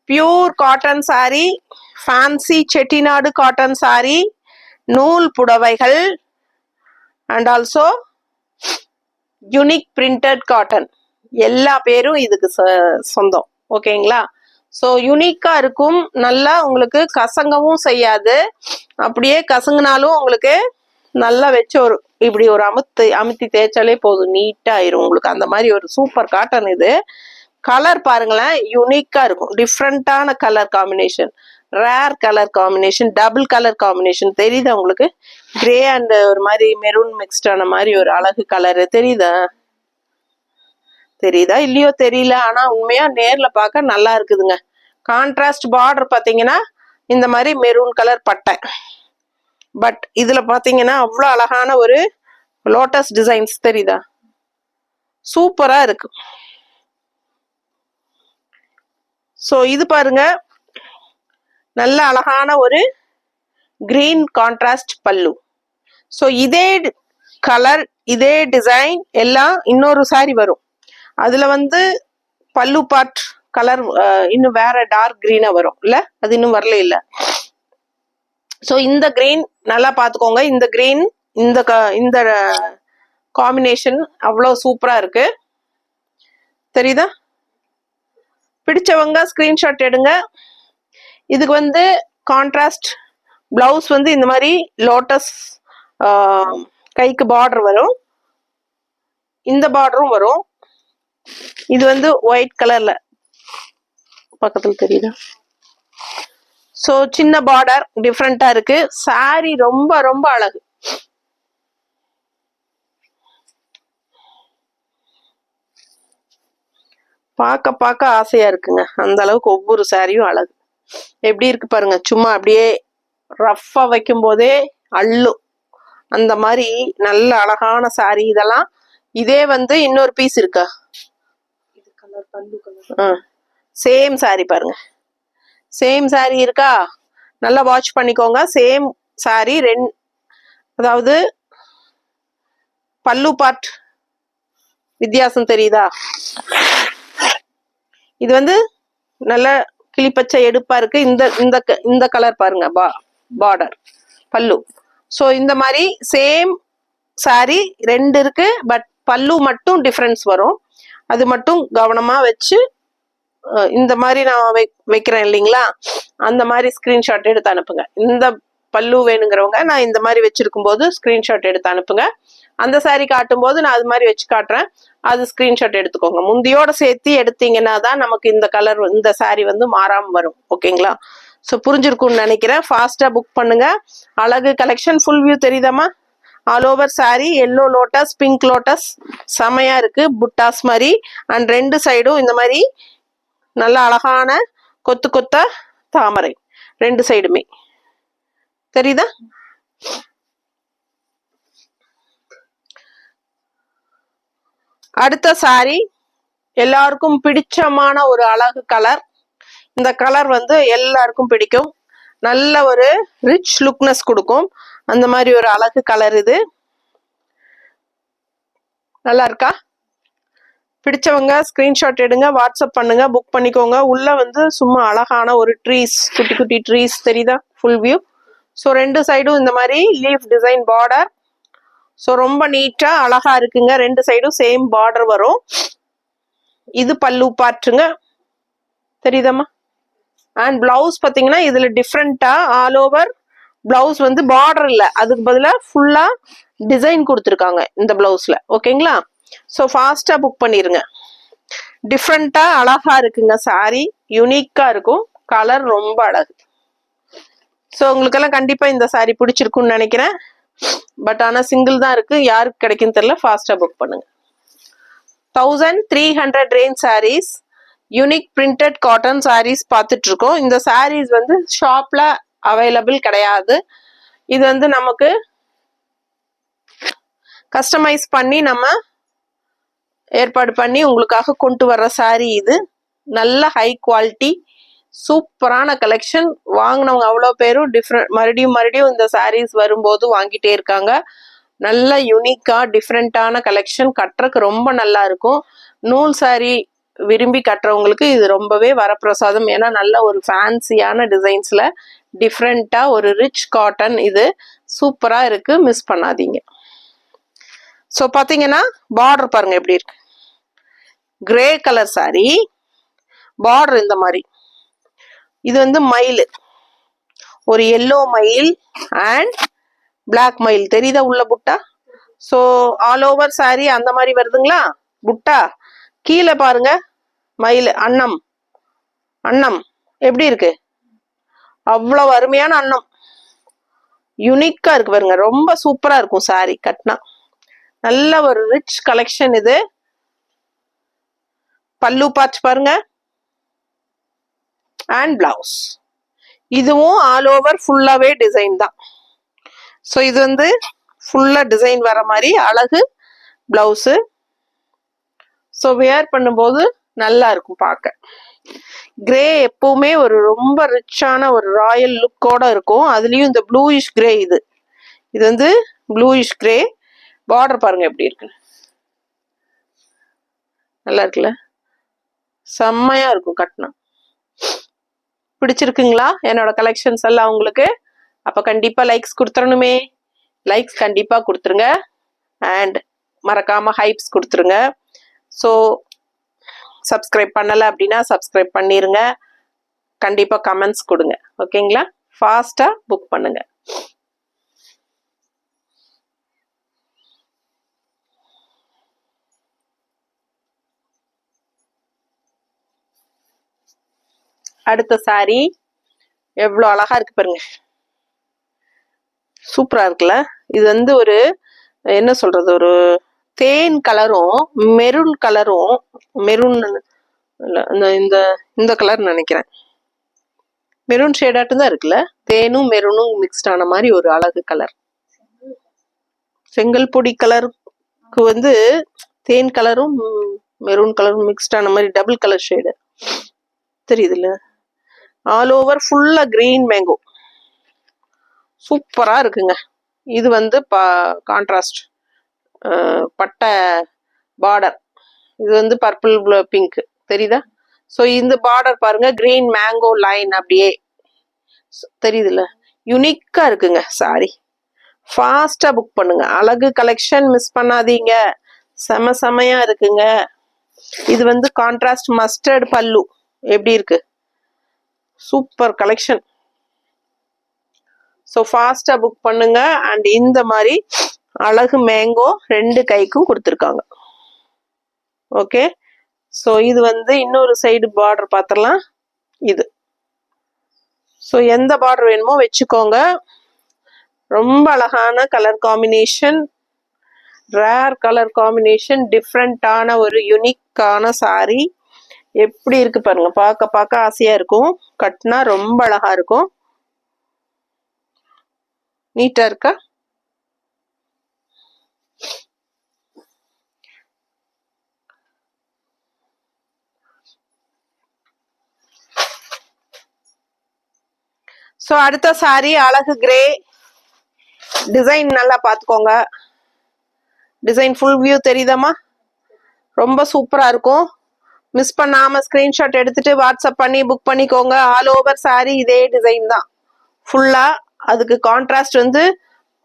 Pure cotton sari, fancy Chettinad cotton sorry, நூல் புடவைகள் and also unique printed cotton, எல்லா பேரும் இதுக்கு சொந்தம். ஓகேங்களா? ஸோ யூனிக்கா இருக்கும், நல்லா உங்களுக்கு கசங்கவும் செய்யாது, அப்படியே கசங்கினாலும் உங்களுக்கு நல்லா வச்சு ஒரு இப்படி ஒரு அமுத்தி தேய்ச்சாலே போதும், நீட்டா ஆயிரும் உங்களுக்கு. அந்த மாதிரி ஒரு சூப்பர் காட்டன் இது. கலர் பாருங்களேன், யூனிக்கா இருக்கும், டிஃப்ரெண்டான colour combination, rare colour combination, double colour combination தெரியுதா உங்களுக்கு? கிரே அண்ட் ஒரு மாதிரி மெரூன் மிக்ஸ்ட் ஆன மாதிரி ஒரு அழகு கலர் தெரியுதா இல்லையோ தெரியல, ஆனா உண்மையா நேர்ல பார்க்க நல்லா இருக்குதுங்க. கான்ட்ராஸ்ட் பார்டர் பாத்தீங்கன்னா இந்த மாதிரி மெரூன் கலர் பட்டை, பட் இதுல பாத்தீங்கன்னா அவ்வளோ அழகான ஒரு லோட்டஸ் டிசைன்ஸ் தெரியுதா? சூப்பரா இருக்கு. ஸோ இது பாருங்க, நல்ல அழகான ஒரு கிரீன் கான்ட்ராஸ்ட் பல்லு. ஸோ இதே கலர் இதே டிசைன் எல்லாம் இன்னொரு சாரி வரும், அதுல வந்து பல்லு பார்ட் கலர் இன்னும் வேற டார்க் கிரீனா வரும் இல்ல, அது இன்னும் வரல இல்ல. ஸோ இந்த கிரீன் நல்லா பார்த்துக்கோங்க, இந்த கிரீன் இந்த காம்பினேஷன் அவ்வளோ சூப்பரா இருக்கு தெரியுதா? பிடிச்சவங்க ஸ்கிரீன்ஷாட் எடுங்க. இதுக்கு வந்து கான்ட்ராஸ்ட் பிளவுஸ் வந்து இந்த மாதிரி லோட்டஸ் கைக்கு பார்டர் வரும், இந்த பார்டரும் வரும். இது வந்து ஒயிட் கலர்ல பக்கத்துல தெரியுதா? ஸோ சின்ன பார்டர் டிஃப்ரெண்டா இருக்கு. சாரி ரொம்ப ரொம்ப அழகு. பார்க்க பார்க்க ஆசையா இருக்குங்க. அந்த அளவுக்கு ஒவ்வொரு சாரியும் அழகு. எப்படி இருக்கு பாருங்க. சும்மா அப்படியே ரஃப்பா வைக்கும் போதே அள்ளும். அந்த மாதிரி நல்ல அழகான சாரி இதெல்லாம். இதே வந்து இன்னொரு பீஸ் இருக்கா? சேம் சாரி பாருங்க. சேம் சாரி இருக்கா? நல்லா வாட்ச் பண்ணிக்கோங்க. சேம் சாரி அதாவது பல்லு பார்ட் வித்தியாசம் தெரியுதா? இது வந்து நல்ல கிளிப்பச்சை எடுப்பா இருக்கு. இந்த கலர் பாருங்க. பார்டர் பல்லு. ஸோ இந்த மாதிரி சேம் சாரி ரெண்டு இருக்கு. பட் பல்லு மட்டும் டிஃப்ரென்ஸ் வரும். அது மட்டும் கவனமா வச்சு இந்த மாதிரி நான் வைக்கிறேன் இல்லைங்களா? அந்த மாதிரி ஸ்கிரீன்ஷாட் எடுத்து அனுப்புங்க. இந்த பல்லு வேணுங்கிறவங்க நான் இந்த மாதிரி வச்சிருக்கும் போது ஸ்கிரீன்ஷாட் எடுத்து அனுப்புங்க. அந்த சாரி காட்டும் போது நான் அது மாதிரி வச்சு காட்டுறேன். அது ஸ்கிரீன்ஷாட் எடுத்துக்கோங்க. முந்தியோட சேர்த்து எடுத்தீங்கன்னா தான் நமக்கு இந்த கலர் இந்த சாரி வந்து மாறாம வரும். ஓகேங்களா? ஸோ புரிஞ்சிருக்கும்னு நினைக்கிறேன். ஃபாஸ்டா புக் பண்ணுங்க. அழகு கலெக்ஷன் ஃபுல் வியூ தெரியுதாமா? All over saree yellow lotus, pink lotus செமையா இருக்கு. புட்டாஸ் மாதிரி அண்ட் ரெண்டு சைடும் இந்த மாதிரி நல்ல அழகான கொத்து கொத்தா தாமரை ரெண்டு சைடுமே தெரியுதா? அடுத்த சாரி எல்லாருக்கும் பிடிச்சமான ஒரு அழகு கலர். இந்த கலர் வந்து எல்லாருக்கும் பிடிக்கும். நல்ல ஒரு ரிச் லுக்னஸ் கொடுக்கும். அந்த மாதிரி ஒரு அழகு கலர் இது. நல்லா இருக்கா? பிடிச்சவங்க ஸ்கிரீன்ஷாட் எடுங்க, வாட்ஸ்அப் பண்ணுங்க, புக் பண்ணிக்கோங்க. உள்ள வந்து சும்மா அழகான ஒரு ட்ரீஸ், குட்டி குட்டி ட்ரீஸ் தெரியுதா? Full view. ஸோ ரெண்டு சைடும் இந்த மாதிரி லீஃப் டிசைன் பார்டர். ஸோ ரொம்ப நீட்டா அழகா இருக்குங்க. ரெண்டு சைடும் சேம் பார்டர் வரும். இது பல்லு பார்ட்டுங்க. தெரியுதாம்மா? அண்ட் பிளவுஸ் பார்த்தீங்கன்னா இதுல டிஃப்ரெண்டா ஆல் ஓவர் பிளவுஸ் வந்து பார்டர் இல்லை, அதுக்கு பதிலாக ஃபுல்லா டிசைன் கொடுத்துருக்காங்க இந்த பிளவுஸ்ல. ஓகேங்களா? ஸோ ஃபாஸ்டா புக் பண்ணிருங்க. டிஃப்ரெண்டா அழகா இருக்குங்க. சாரி யூனிக்கா இருக்கும். கலர் ரொம்ப அழகு. ஸோ உங்களுக்கெல்லாம் கண்டிப்பா இந்த சாரி பிடிச்சிருக்குன்னு நினைக்கிறேன். பட் ஆனால் சிங்கிள் தான் இருக்கு. யாருக்கு கிடைக்குன்னு தெரியல. ஃபாஸ்டா புக் பண்ணுங்க. 1300 range saris, unique printed cotton saris பார்த்துட்டு இருக்கோம். இந்த சாரீஸ் வந்து ஷாப்ல அவைலபிள் கிடையாது. இது வந்து நமக்கு கஸ்டமைஸ் பண்ணி நம்ம ஏற்பாடு பண்ணி உங்களுக்காக கொண்டு வர்ற சாரி இது. நல்ல ஹை குவாலிட்டி சூப்பரான கலெக்ஷன். வாங்கினவங்க அவ்வளோ பேரும் மறுபடியும் இந்த சாரீஸ் வரும்போது வாங்கிட்டே இருக்காங்க. நல்ல யூனிக்கா டிஃப்ரெண்டான கலெக்ஷன். கட்டுறதுக்கு ரொம்ப நல்லா இருக்கும். நூல் சாரி விரும்பி கட்டுறவங்களுக்கு இது ரொம்பவே வரப்பிரசாதம். ஏன்னா நல்ல ஒரு ஃபேன்சியான டிசைன்ஸ்ல டிஃப்ரெண்டா ஒரு ரிச் காட்டன். இது சூப்பரா இருக்கு. மிஸ் பண்ணாதீங்க. ஸோ பார்த்தீங்கன்னா பார்டர் பாருங்க எப்படி இருக்கு. கிரே கலர் சாரி, பார்டர் இந்த மாதிரி. இது வந்து மயில், ஒரு எல்லோ மயில் அண்ட் பிளாக் மயில் தெரியுதா உள்ள புட்டா? ஸோ ஆல் ஓவர் சாரி அந்த மாதிரி வருதுங்களா புட்டா. கீழே பாருங்க மயில் அன்னம். அன்னம் எப்படி இருக்கு? அவ்வளவு அருமையான அன்னம். யூனிக்கா இருக்கு பாருங்க. ரொம்ப சூப்பரா இருக்கும் சாரி கட்டினா. நல்ல ஒரு ரிச் கலெக்ஷன் இது. பல்லு பார்ட் பாருங்க அண்ட் பிளவுஸ். இதுவும் ஆல் ஓவர் ஃபுல்லாவே டிசைன் தான். ஸோ இது வந்து ஃபுல்லா டிசைன் வர மாதிரி அழகு பிளவுஸு. ஸோ வியர் பண்ணும்போது நல்லா இருக்கும் பார்க்க. கிரே எப்பவுமே ஒரு ரொம்ப ரிச்சான ஒரு ராயல் லுக்கோட இருக்கும். அதுலயும் இந்த ப்ளூயிஷ் கிரே. இது வந்து ப்ளூயிஷ் கிரே. பார்டர் பாருங்க எப்படி இருக்கு. நல்லா இருக்குல்ல? செம்மையா இருக்கும் கட்டினா. பிடிச்சிருக்குங்களா என்னோட கலெக்ஷன்ஸ் எல்லாம் உங்களுக்கு? அப்ப கண்டிப்பா லைக்ஸ் கொடுத்துடணுமே. லைக்ஸ் கண்டிப்பா கொடுத்துருங்க. அண்ட் மறக்காம ஹைப்ஸ் கொடுத்துருங்க. ஸோ சப்ஸ்கிரைப் பண்ணலை அப்படின்னா சப்ஸ்கிரைப் பண்ணிருங்க. கண்டிப்பா கமெண்ட்ஸ் கொடுங்க. ஓகேங்களா? ஃபாஸ்டா புக் பண்ணுங்க. அடுத்த சாரி எவ்வளோ அழகா இருக்கு பாருங்க. சூப்பரா இருக்குல்ல? இது வந்து ஒரு என்ன சொல்றது, ஒரு தேன் கலரும் மெரூன் கலரும், மெரூன் இல்லை இந்த இந்த கலர் நினைக்கிறேன், மெரூன் ஷேடாட்டும் தான் இருக்குல்ல, தேனும் மெரூனும் மிக்ஸ்ட் ஆன மாதிரி ஒரு அழகு கலர். செங்கல் பொடி கலருக்கு வந்து தேன் கலரும் மெரூன் கலரும் மிக்ஸ்ட் ஆன மாதிரி டபுள் கலர் ஷேடு தெரியுதுல்ல. ஆல் ஓவர் ஃபுல்லா கிரீன் மேங்கோ, சூப்பரா இருக்குங்க. இது வந்து கான்ட்ராஸ்ட் பட்டை பார்டர், இது வந்து பர்பிள் பிங்க் தெரியுதா. ஸோ இந்த பார்டர் பாருங்க, கிரீன் மேங்கோ லைன் அப்படியே தெரியுதுல்ல, யூனிக்கா இருக்குங்க சாரி. ஃபாஸ்டா புக் பண்ணுங்க, அழகு கலெக்ஷன் மிஸ் பண்ணாதீங்க, செமையா இருக்குங்க. இது வந்து கான்ட்ராஸ்ட் மஸ்டர்ட் பல்லு, எப்படி இருக்கு, சூப்பர் கலெக்ஷன். ஸோ ஃபாஸ்டா புக் பண்ணுங்க. அண்ட் இந்த மாதிரி அழகு மேங்கோ 2 கைக்கும் கொடுத்துருக்காங்க. ஓகே, ஸோ இது வந்து இன்னொரு சைடு பார்டர் பார்த்துடலாம். இது ஸோ எந்த பார்டர் வேணுமோ வச்சுக்கோங்க. ரொம்ப அழகான colour combination, rare colour combination, டிஃப்ரெண்டான ஒரு யூனிக்கான சாரி. எப்படி இருக்கு பாருங்க, பார்க்க ஆசையா இருக்கும், கட்டினா ரொம்ப அழகா இருக்கும். நீட்டா இருக்கா. ஸோ அடுத்த சாரி அழகு கிரே. டிசைன் நல்லா பார்த்துக்கோங்க, டிசைன் ஃபுல் வியூ தெரியுதாம்மா, ரொம்ப சூப்பரா இருக்கும். மிஸ் பண்ணாம ஸ்கிரீன்ஷாட் எடுத்துட்டு வாட்ஸ்அப் பண்ணி புக் பண்ணிக்கோங்க. ஆல் ஓவர் சாரி இதே டிசைன் தான் ஃபுல்லா. அதுக்கு கான்ட்ராஸ்ட் வந்து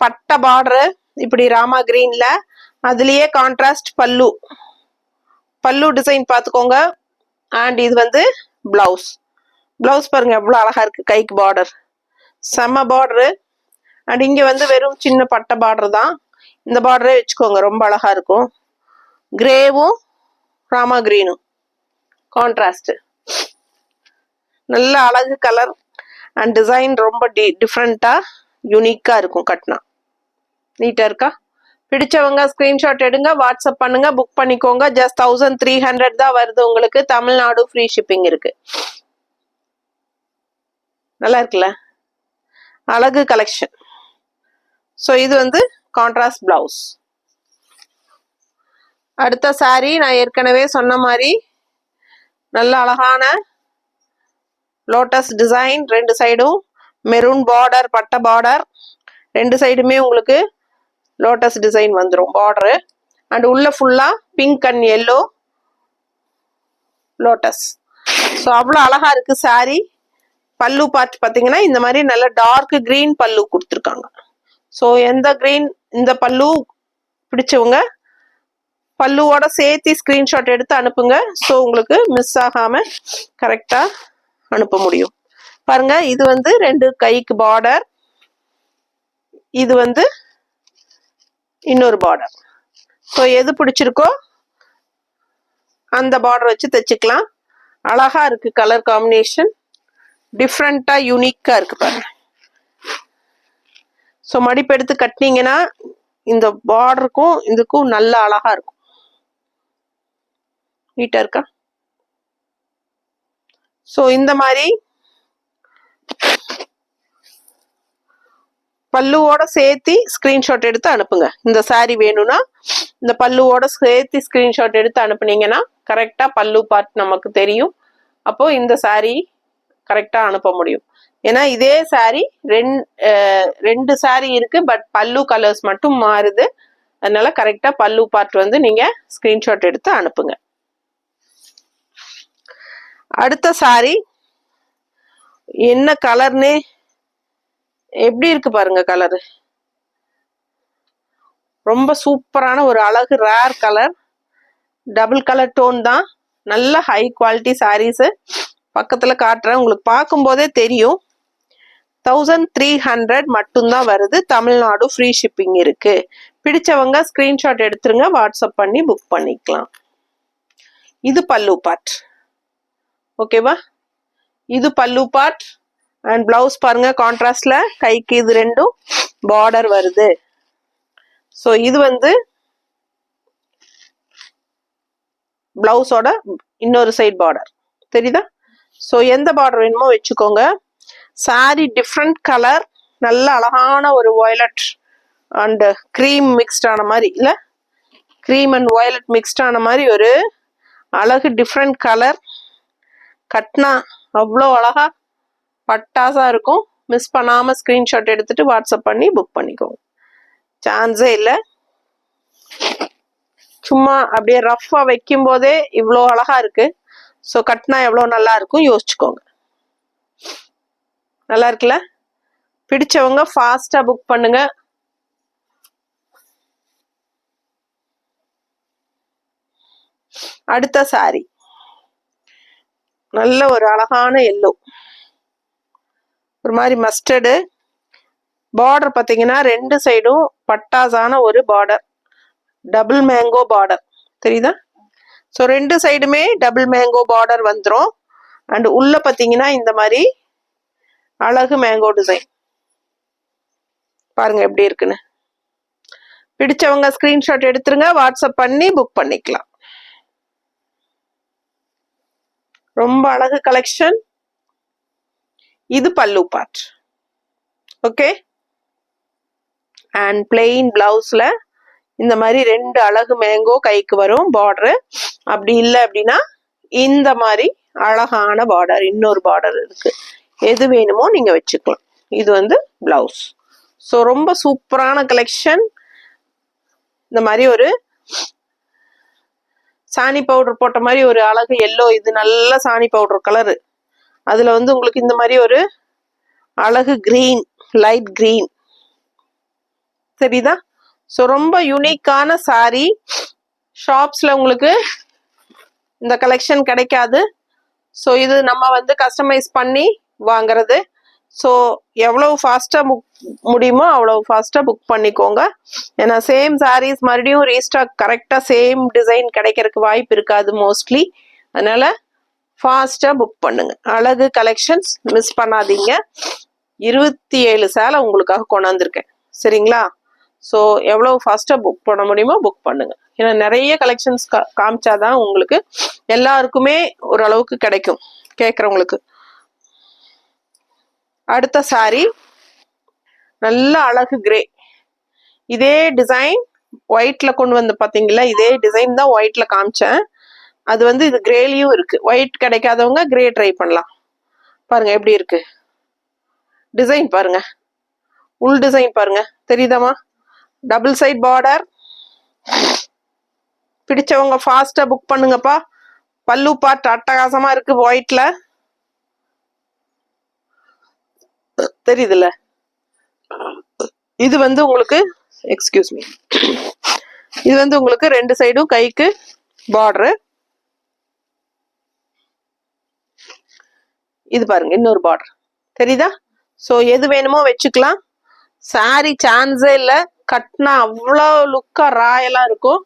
பட்டை பார்டரு இப்படி ராமா கிரீன்ல, அதுலயே கான்ட்ராஸ்ட் பல்லு டிசைன் பார்த்துக்கோங்க. அண்ட் இது வந்து பிளவுஸ் பாருங்க எவ்வளவு அழகா இருக்கு, கைக்கு பார்டர் செம்ம பார்டரு. அண்ட் இங்க வந்து வெறும் சின்ன பட்டை பார்டர் தான், இந்த பார்டரே வச்சுக்கோங்க, ரொம்ப அழகா இருக்கும். கிரேவும் ராமா கிரீனும் கான்ட்ராஸ்ட், நல்ல அழகு கலர். அண்ட் டிசைன் ரொம்ப டிஃப்ரெண்டா யூனிக்கா இருக்கும், கட்டினா நீட்டா இருக்கா. பிடிச்சவங்க ஸ்கிரீன்ஷாட் எடுங்க, வாட்ஸ்அப் பண்ணுங்க, புக் பண்ணிக்கோங்க. ஜஸ்ட் 1300 தான் வருது உங்களுக்கு, தமிழ்நாடு ஃப்ரீ ஷிப்பிங் இருக்கு. நல்லா இருக்குல்ல, அழகு கலெக்ஷன். ஸோ இது வந்து கான்ட்ராஸ்ட் பிளவுஸ். அடுத்த சாரி நான் ஏற்கனவே சொன்ன மாதிரி நல்ல அழகான லோட்டஸ் டிசைன், 2 சைடும் மெரூன் பார்டர், பட்டை பார்டர், 2 சைடுமே உங்களுக்கு லோட்டஸ் டிசைன் வந்துடும் பார்டரு. அண்ட் உள்ள ஃபுல்லா pink and yellow lotus. So அவ்வளோ அழகா இருக்கு சாரி. பல்லு பார்ட் பார்த்தீங்கன்னா இந்த மாதிரி நல்ல டார்க் கிரீன் பல்லு கொடுத்துருக்காங்க. ஸோ எந்த கிரீன் இந்த பல்லு பிடிச்சவங்க பல்லுவோட சேர்த்து ஸ்கிரீன்ஷாட் எடுத்து அனுப்புங்க. ஸோ உங்களுக்கு மிஸ் ஆகாம கரெக்டா அனுப்ப முடியும். பாருங்க, இது வந்து 2 கைக்கு பார்டர், இது வந்து இன்னொரு பார்டர். ஸோ எது பிடிச்சிருக்கோ அந்த பார்டர் வச்சு தைச்சுக்கலாம். அழகா இருக்கு கலர் காம்பினேஷன், டிஃப்ரெண்டா யூனிக்கா இருக்கு பாருங்க. ஸோ மடிப்பு எடுத்து கட்டினீங்கன்னா இந்த பார்டருக்கும் இதுக்கும் நல்ல அழகா இருக்கும், நீட்டா இருக்கா. ஸோ இந்த மாதிரி பல்லுவோட சேர்த்து ஸ்கிரீன்ஷாட் எடுத்து அனுப்புங்க. இந்த சாரி வேணும்னா இந்த பல்லுவோட சேர்த்து ஸ்கிரீன்ஷாட் எடுத்து அனுப்புனீங்கன்னா கரெக்டா பல்லு பார்ட் நமக்கு தெரியும். அப்போ இந்த சாரி கரெக்டா அனுப்ப முடியும். ஏன்னா இதே சாரி 2 சாரி இருக்கு, பட் பல்லு கலர்ஸ் மட்டும் மாறுது. அதனால கரெக்டா பல்லு பார்ட் வந்து நீங்க ஸ்கிரீன்ஷாட் எடுத்து அனுப்புங்க. அடுத்த சாரி என்ன கலர்னு எப்படி இருக்கு பாருங்க, கலரு ரொம்ப சூப்பரான ஒரு அழகு rare colour, double colour tone தான், நல்ல ஹை குவாலிட்டி சாரீஸ். பக்கத்துல காட்டுறேன், உங்களுக்கு பார்க்கும் போதே தெரியும். 1300 மட்டும்தான் வருது, தமிழ்நாடு ஃப்ரீ ஷிப்பிங் இருக்கு. பிடிச்சவங்க ஸ்கிரீன்ஷாட் எடுத்துருங்க, வாட்ஸ்அப் பண்ணி புக் பண்ணிக்கலாம். இது பல்லு பார்ட், ஓகேவா. இது பல்லு பார்ட். அண்ட் பிளவுஸ் பாருங்க கான்ட்ராஸ்ட்ல, கைக்கு இது 2ம் பார்டர் வருது. ஸோ இது வந்து பிளவுஸோட இன்னொரு சைடு பார்டர் தெரியுதா? ஸோ எந்த பார்டர் வேணுமோ வச்சுக்கோங்க. சாரி டிஃப்ரெண்ட் கலர், நல்ல அழகான ஒரு வயலட் அண்ட் க்ரீம் மிக்ஸ்ட் ஆன மாதிரி, இல்லை க்ரீம் அண்ட் வயலட் மிக்ஸ்ட் ஆன மாதிரி ஒரு அழகு டிஃப்ரெண்ட் கலர். கட்னா அவ்வளோ அழகா பட்டாசா இருக்கும். மிஸ் பண்ணாமல் ஸ்க்ரீன்ஷாட் எடுத்துட்டு வாட்ஸ்அப் பண்ணி புக் பண்ணிக்கோங்க. சான்ஸே இல்லை. சும்மா அப்படியே ரஃபா வைக்கும் போதே இவ்வளோ அழகா இருக்கு. ஸோ கட்னா எவ்வளோ நல்லா இருக்கும் யோசிச்சுக்கோங்க. நல்லா இருக்குல்ல? பிடிச்சவங்க ஃபாஸ்டா புக் பண்ணுங்க. அடுத்த சாரி நல்ல ஒரு அழகான எல்லோ, ஒரு மாதிரி மஸ்டர்டு. பார்டர் பார்த்தீங்கன்னா ரெண்டு சைடும் பட்டாசான ஒரு பார்டர், டபுள் மேங்கோ பார்டர் தெரியுதா? ஸோ ரெண்டு சைடுமே டபுள் மேங்கோ பார்டர் வந்துடும். அண்ட் உள்ள பார்த்தீங்கன்னா இந்த மாதிரி அழகு மேங்கோ டிசைன் பாருங்க எப்படி இருக்குன்னு. பிடிச்சவங்க ஸ்கிரீன்ஷாட் எடுத்துருங்க, வாட்ஸ்அப் பண்ணி புக் பண்ணிக்கலாம். ரொம்ப அழகு கலெக்ஷன். இது பல்லு பார்ட். ஓகே, அண்ட் பிளெயின் பிளவுஸ்ல இந்த மாதிரி ரெண்டு அழகு மேங்கோ கைக்கு வரும் பார்டரு. அப்படி இல்லை அப்படின்னா இந்த மாதிரி அழகான பார்டர் இன்னொரு பார்டர் இருக்கு. எது வேணுமோ நீங்க வச்சுக்கலாம். இது வந்து பிளவுஸ். ஸோ ரொம்ப சூப்பரான கலெக்ஷன். இந்த மாதிரி ஒரு சாணி பவுடர் போட்ட மாதிரி ஒரு அழகு எல்லோ, இது நல்ல சாணி பவுடர் கலரு. அதுல வந்து உங்களுக்கு இந்த மாதிரி ஒரு அழகு கிரீன், லைட் கிரீன் தெரியுதா? ஸோ ரொம்ப யூனிக்கான சாரி. ஷாப்ஸ்ல உங்களுக்கு இந்த கலெக்ஷன் கிடைக்காது. ஸோ இது நம்ம வந்து கஸ்டமைஸ் பண்ணி வாங்குறது. ஸோ எவ்வளவு ஃபாஸ்டா புக் முடியுமோ அவ்வளவு ஃபாஸ்டா புக் பண்ணிக்கோங்க. ஏன்னா சேம் சாரீஸ் மறுபடியும் ரீஸ்டாக் கரெக்டா சேம் டிசைன் கிடைக்கிறதுக்கு வாய்ப்பு இருக்காது மோஸ்ட்லி. அதனால ஃபாஸ்டா புக் பண்ணுங்க. அழகு கலெக்ஷன்ஸ் மிஸ் பண்ணாதீங்க. 27 சேலை உங்களுக்காக கொண்டாந்துருக்கேன் சரிங்களா? ஸோ எவ்வளவு ஃபாஸ்டா புக் பண்ண முடியுமோ புக் பண்ணுங்க. ஏன்னா நிறைய கலெக்ஷன்ஸ் காமிச்சாதான் உங்களுக்கு எல்லாருக்குமே ஓரளவுக்கு கிடைக்கும் கேட்குறவங்களுக்கு. அடுத்த சாரி நல்ல அழகு கிரே. இதே டிசைன் ஒயிட்ல கொண்டு வந்து பாத்தீங்களா? இதே டிசைன் தான் ஒயிட்ல காமிச்சேன். அது வந்து இது கிரேலியும் இருக்கு. ஒயிட் கிடைக்காதவங்க கிரே ட்ரை பண்ணலாம். பாருங்க எப்படி இருக்கு டிசைன், பாருங்க உள் டிசைன் பாருங்க தெரியுதாமா? Double side border. பிடிச்சவங்க ஃபாஸ்டா புக் பண்ணுங்கப்பா. பல்லு பார்ட் அட்டகாசமா இருக்கு ஒயிட்ல, தெரியுதுல்ல? இது வந்து உங்களுக்கு எக்ஸ்கியூஸ் மீ, இது வந்து உங்களுக்கு ரெண்டு சைடும் கைக்கு பார்டரு. இது பாருங்க இன்னொரு பார்டர் தெரியுதா? ஸோ எது வேணுமோ வச்சுக்கலாம். சாரி சான்ஸே இல்லை. கட்னா அவ்வளோ லுக்கா ராயலா இருக்கும்.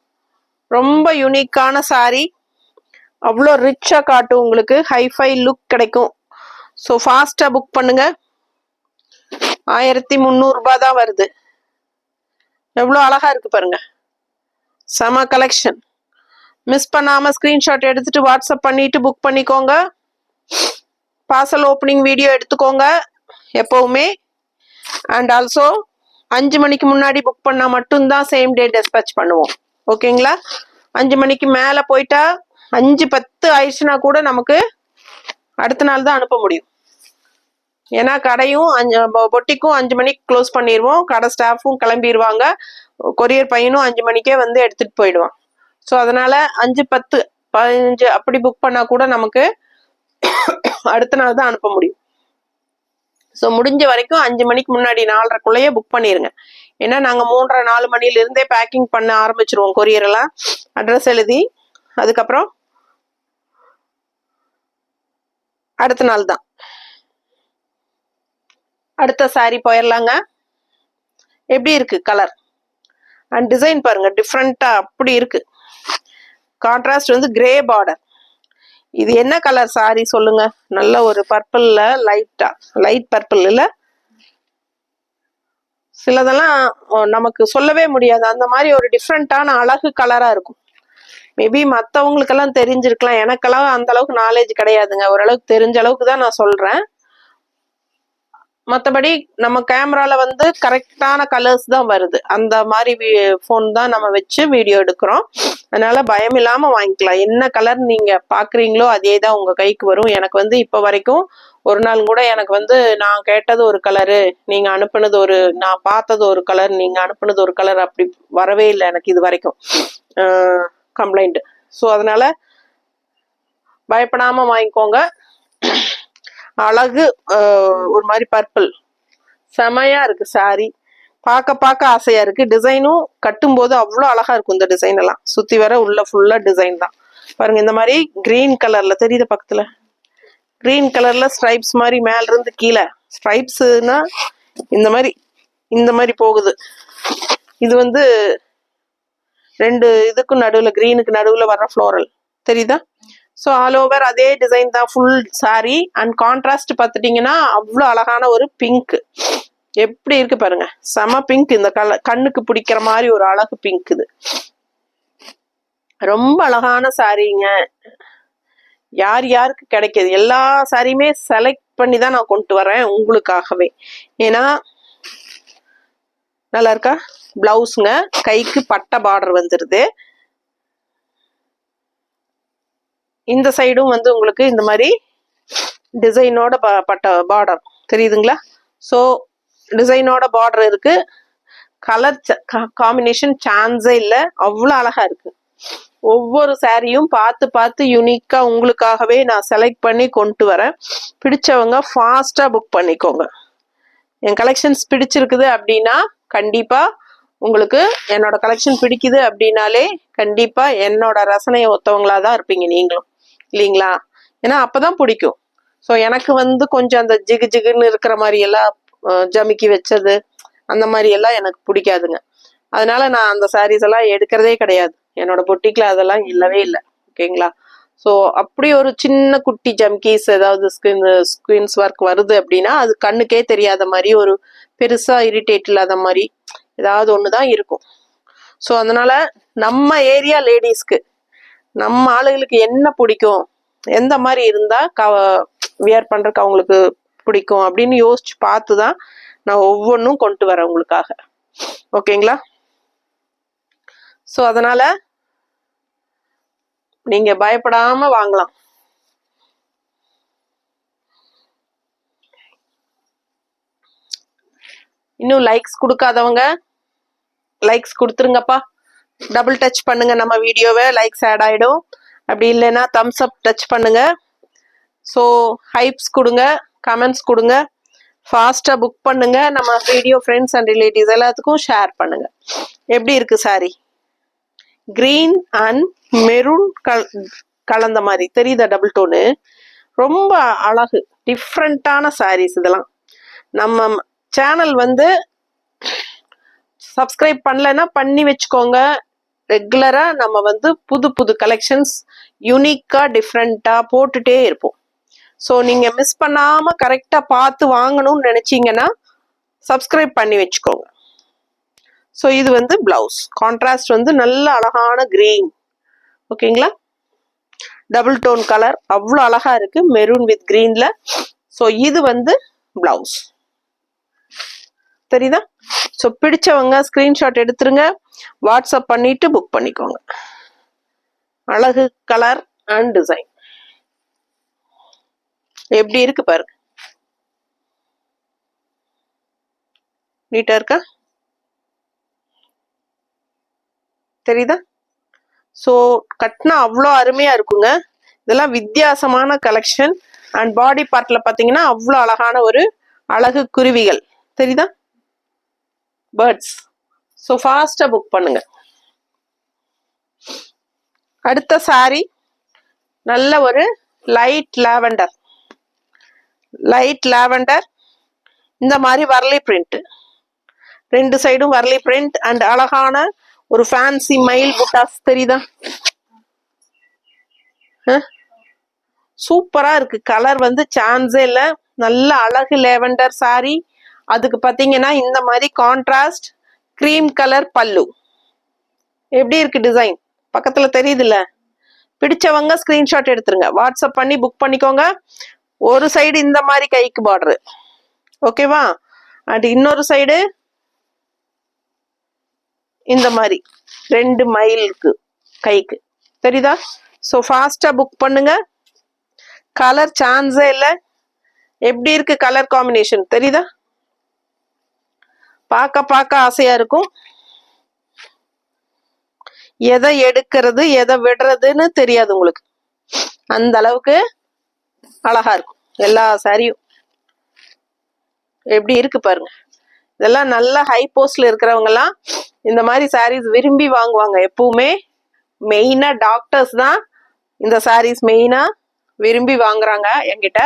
ரொம்ப யூனிக்கான சாரி, அவ்வளோ ரிச்சா காட்டும் உங்களுக்கு. ஹைஃபை லுக் கிடைக்கும். ஸோ ஃபாஸ்டா புக் பண்ணுங்க. 1300 ரூபாய் தான் வருது. எவ்வளோ அழகா இருக்கு பாருங்க. செம கலெக்ஷன். மிஸ் பண்ணாம ஸ்கிரீன்ஷாட் எடுத்துட்டு வாட்ஸ்அப் பண்ணிட்டு புக் பண்ணிக்கோங்க. பார்சல் ஓப்பனிங் வீடியோ எடுத்துக்கோங்க எப்பவுமே. அண்ட் ஆல்சோ 5 மணிக்கு முன்னாடி புக் பண்ணா மட்டும்தான் சேம் டே டிஸ்பேச் பண்ணுவோம். ஓகேங்களா? 5 மணிக்கு மேல போயிட்டா 5:10 ஆயிடுச்சுன்னா கூட நமக்கு அடுத்த நாள் தான் அனுப்ப முடியும். ஏன்னா கடையும் பொட்டிக்கும் 5 மணிக்கு க்ளோஸ் பண்ணிடுவோம். கடை ஸ்டாஃபும் கிளம்பிடுவாங்க. கொரியர் பையனும் 5 மணிக்கே வந்து எடுத்துட்டு போயிடுவான். ஸோ அதனால 5:10 15 அப்படி புக் பண்ணா கூட நமக்கு அடுத்த நாள் தான் அனுப்ப முடியும். ஸோ முடிஞ்ச வரைக்கும் 5 மணிக்கு முன்னாடி 4:30க்குள்ளேயே புக் பண்ணிருங்க. ஏன்னா நாங்கள் 3:30 4 மணில இருந்தே பேக்கிங் பண்ண ஆரம்பிச்சிருவோம். கொரியர் எல்லாம் அட்ரஸ் எழுதி அதுக்கப்புறம் அடுத்த நாள் தான். அடுத்த சாரி போயிடலாங்க. எப்படி இருக்கு கலர் அண்ட் டிசைன் பாருங்க, டிஃப்ரெண்டா அப்படி இருக்கு. கான்ட்ராஸ்ட் வந்து கிரே பார்டர். இது என்ன கலர் சாரி சொல்லுங்க? நல்ல ஒரு பர்பிள்ல லைட்டா, லைட் பர்பிள் இல்ல, சிலதெல்லாம் நமக்கு சொல்லவே முடியாது. அந்த மாதிரி ஒரு டிஃப்ரெண்டான அழகு கலரா இருக்கும். மேபி மற்றவங்களுக்கெல்லாம் தெரிஞ்சிருக்கலாம், எனக்கெல்லாம் அந்த அளவுக்கு நாலேஜ் கிடையாதுங்க. ஓரளவுக்கு தெரிஞ்ச அளவுக்கு தான் நான் சொல்றேன். மற்றபடி நம்ம கேமரால வந்து கரெக்டான கலர்ஸ் தான் வருது. அந்த மாதிரி ஃபோன் தான் நம்ம வச்சு வீடியோ எடுக்கிறோம். அதனால பயம் இல்லாம வாங்கிக்கலாம். என்ன கலர் நீங்க பாக்குறீங்களோ அதே தான் உங்க கைக்கு வரும். எனக்கு வந்து இப்போ வரைக்கும் ஒரு நாள் கூட எனக்கு வந்து நான் கேட்டது ஒரு கலரு, நீங்க அனுப்புனது ஒரு, நான் பார்த்தது ஒரு கலர், நீங்க அனுப்புனது ஒரு கலர், அப்படி வரவே இல்லை எனக்கு இது வரைக்கும் கம்ப்ளைண்ட். ஸோ அதனால பயப்படாம வாங்கிக்கோங்க. அழகு ஒரு மாதிரி பர்பிள் செமையா இருக்கு சாரி. பார்க்க ஆசையா இருக்கு. டிசைனும் கட்டும் போது அவ்வளோ அழகா இருக்கும். இந்த டிசைன் எல்லாம் சுத்தி வர உள்ள ஃபுல்லா டிசைன் தான் பாருங்க. இந்த மாதிரி கிரீன் கலர்ல தெரியுது பக்கத்துல, கிரீன் கலர்ல ஸ்ட்ரைப்ஸ் மாதிரி மேல இருந்து கீழே. ஸ்ட்ரைப்ஸ்னா இந்த மாதிரி போகுது. இது வந்து ரெண்டு இதுக்கும் நடுவில், கிரீனுக்கு நடுவில் வர்ற ஃப்ளோரல் தெரியுதா? ஸோ ஆல் ஓவர் அதே டிசைன் தான் ஃபுல் சாரி. அண்ட் கான்ட்ராஸ்ட் பார்த்துட்டிங்கன்னா அவ்வளோ அழகான ஒரு பிங்க். எப்படி இருக்கு பாருங்க, செம பிங்க். இந்த கலர் கண்ணுக்கு பிடிக்கிற மாதிரி ஒரு அழகு பிங்க். இது ரொம்ப அழகான சாரீங்க. யார் யாருக்கு கிடைக்கிது, எல்லா சாரியுமே செலக்ட் பண்ணி தான் நான் கொண்டு வரேன் உங்களுக்காகவே. ஏன்னா நல்லா இருக்கா? பிளவுஸுங்க, கைக்கு பட்டை பார்டர் வந்துருது. இந்த சைடும் வந்து உங்களுக்கு இந்த மாதிரி டிசைனோட பட்ட பார்டர் தெரியுதுங்களா? ஸோ டிசைனோட பார்டர் இருக்கு. கலர் காம்பினேஷன் சான்ஸே இல்லை, அவ்வளோ அழகா இருக்கு. ஒவ்வொரு சாரியும் பார்த்து யூனிக்கா உங்களுக்காகவே நான் செலக்ட் பண்ணி கொண்டு வரேன். பிடிச்சவங்க ஃபாஸ்டா புக் பண்ணிக்கோங்க. என் கலெக்ஷன்ஸ் பிடிச்சிருக்குது அப்படின்னா கண்டிப்பா உங்களுக்கு, என்னோட கலெக்ஷன் பிடிக்குது அப்படின்னாலே கண்டிப்பா என்னோட ரசனையை ஒத்தவங்களா தான் இருப்பீங்க நீங்களும், இல்லைங்களா? ஏன்னா அப்பதான் பிடிக்கும். ஸோ எனக்கு வந்து கொஞ்சம் அந்த ஜிகு ஜிகுன்னு இருக்கிற மாதிரி எல்லாம் ஜமிக்கி வச்சது அந்த மாதிரி எல்லாம் எனக்கு பிடிக்காதுங்க. அதனால நான் அந்த சாரீஸ் எல்லாம் எடுக்கிறதே கிடையாது. என்னோட பொட்டிக்ல அதெல்லாம் இல்லவே இல்லை. ஓகேங்களா? ஸோ அப்படி ஒரு சின்ன குட்டி ஜம்கீஸ் ஏதாவது ஸ்கிரீன்ஸ் ஒர்க் வருது அப்படின்னா அது கண்ணுக்கே தெரியாத மாதிரி, ஒரு பெருசா இரிட்டேட் இல்லாத மாதிரி ஏதாவது ஒன்று தான் இருக்கும். ஸோ அதனால நம்ம ஏரியா லேடிஸ்க்கு, நம்ம ஆளுகளுக்கு என்ன பிடிக்கும், எந்த மாதிரி இருந்தா வியர் பண்றதுக்கு அவங்களுக்கு பிடிக்கும் அப்படின்னு யோசிச்சு பார்த்து தான் நான் ஒவ்வொன்றும் கொண்டு வரேன் உங்களுக்காக. ஓகேங்களா? ஸோ அதனால நீங்க பயப்படாம வாங்கலாம். இன்னும் லைக்ஸ் கொடுக்காதவங்க லைக்ஸ் கொடுத்துருங்கப்பா. டபுள் டச் பண்ணுங்க நம்ம வீடியோவை, லைக்ஸ் ஆட் ஆயிடும். அப்படி இல்லைன்னா தம்ஸ் அப் டச் பண்ணுங்க. ஸோ ஹைப்ஸ் கொடுங்க, கமெண்ட்ஸ் கொடுங்க, ஃபாஸ்டா புக் பண்ணுங்க. நம்ம வீடியோ ஃப்ரெண்ட்ஸ் அண்ட் ரிலேட்டிவ்ஸ் எல்லாத்துக்கும் ஷேர் பண்ணுங்க. எப்படி இருக்கு சாரி? கிரீன் அண்ட் மெரூன் கலந்த மாதிரி தெரியுதா? டபுள் டோனு, ரொம்ப அழகு. டிஃப்ரெண்டான சாரீஸ் இதெல்லாம். நம்ம சேனல் வந்து சப்ஸ்கிரைப் பண்ணலைன்னா பண்ணி வச்சுக்கோங்க. ரெகுலரா நம்ம வந்து புது கலெக்ஷன்ஸ் யூனிக்கா டிஃப்ரெண்டா போட்டுட்டே இருப்போம். ஸோ நீங்க மிஸ் பண்ணாம கரெக்டா பார்த்து வாங்கணும்னு நினைச்சீங்கன்னா சப்ஸ்கிரைப் பண்ணி வச்சுக்கோங்க. ஸோ இது வந்து பிளவுஸ் கான்ட்ராஸ்ட் வந்து நல்ல அழகான கிரீன். ஓகேங்களா? டபுள் டோன் கலர் அவ்வளோ அழகா இருக்கு, மெரூன் வித் கிரீன்ல. ஸோ இது வந்து பிளவுஸ் தெரியுதா? ஸோ பிடிச்சவங்க ஸ்கிரீன்ஷாட் எடுத்துருங்க, வாட்ஸ்அப் பண்ணிட்டு புக் பண்ணிக்கோங்க. அழகு கலர் அண்ட் டிசைன் எப்படி இருக்கு பாருங்க, நீட்டா இருக்கா? தெரியுதா? ஸோ கட்டினா அவ்வளோ அருமையா இருக்குங்க. இதெல்லாம் வித்தியாசமான கலெக்ஷன். அண்ட் பாடி பார்ட்ல பார்த்தீங்கன்னா அவ்வளோ அழகான ஒரு அழகு குருவிகள் தெரியுதா? பேர்ட்ஸ். ஸோ ஃபாஸ்டா புக் பண்ணுங்க. அடுத்த சாரி நல்ல ஒரு லைட் லாவெண்டர். இந்த மாதிரி வரலி பிரிண்ட், ரெண்டு சைடும் வரலி பிரிண்ட் அண்ட் அழகான ஒரு ஃபேன்சி மயில் புட்டாஸ் தெரியுதா? சூப்பரா இருக்கு. கலர் வந்து சான்ஸே இல்லை, நல்ல அழகு லேவெண்டர் சாரி. அதுக்கு பார்த்தீங்கன்னா இந்த மாதிரி கான்ட்ராஸ்ட் கிரீம் கலர் பல்லு. எப்படி இருக்கு டிசைன்? பக்கத்துல தெரியுதுல்ல? பிடிச்சவங்க ஸ்கிரீன்ஷாட் எடுத்துருங்க, வாட்ஸ்அப் பண்ணி புக் பண்ணிக்கோங்க. ஒரு சைடு இந்த மாதிரி கைக்கு பார்டரு, ஓகேவா? அண்ட் இன்னொரு சைடு இந்த மாதிரி 2 மைலுக்கு கைக்கு, தெரியுதா? ஸோ ஃபாஸ்டா புக் பண்ணுங்க. கலர் சான்ஸே இல்லை. எப்படி இருக்கு கலர் காம்பினேஷன், தெரியுதா? பார்க்க பார்க்க ஆசையா இருக்கும். எதை எடுக்கிறது எதை விடுறதுன்னு தெரியாது உங்களுக்கு, அந்த அளவுக்கு அழகா இருக்கும் எல்லா சாரியும். எப்படி இருக்கு பாருங்க. இதெல்லாம் நல்ல ஹை போஸ்ட்ல இருக்கிறவங்க எல்லாம் இந்த மாதிரி சாரீஸ் விரும்பி வாங்குவாங்க. எப்பவுமே மெயினா டாக்டர்ஸ் தான் இந்த சாரீஸ் மெயினா விரும்பி வாங்குறாங்க என்கிட்ட.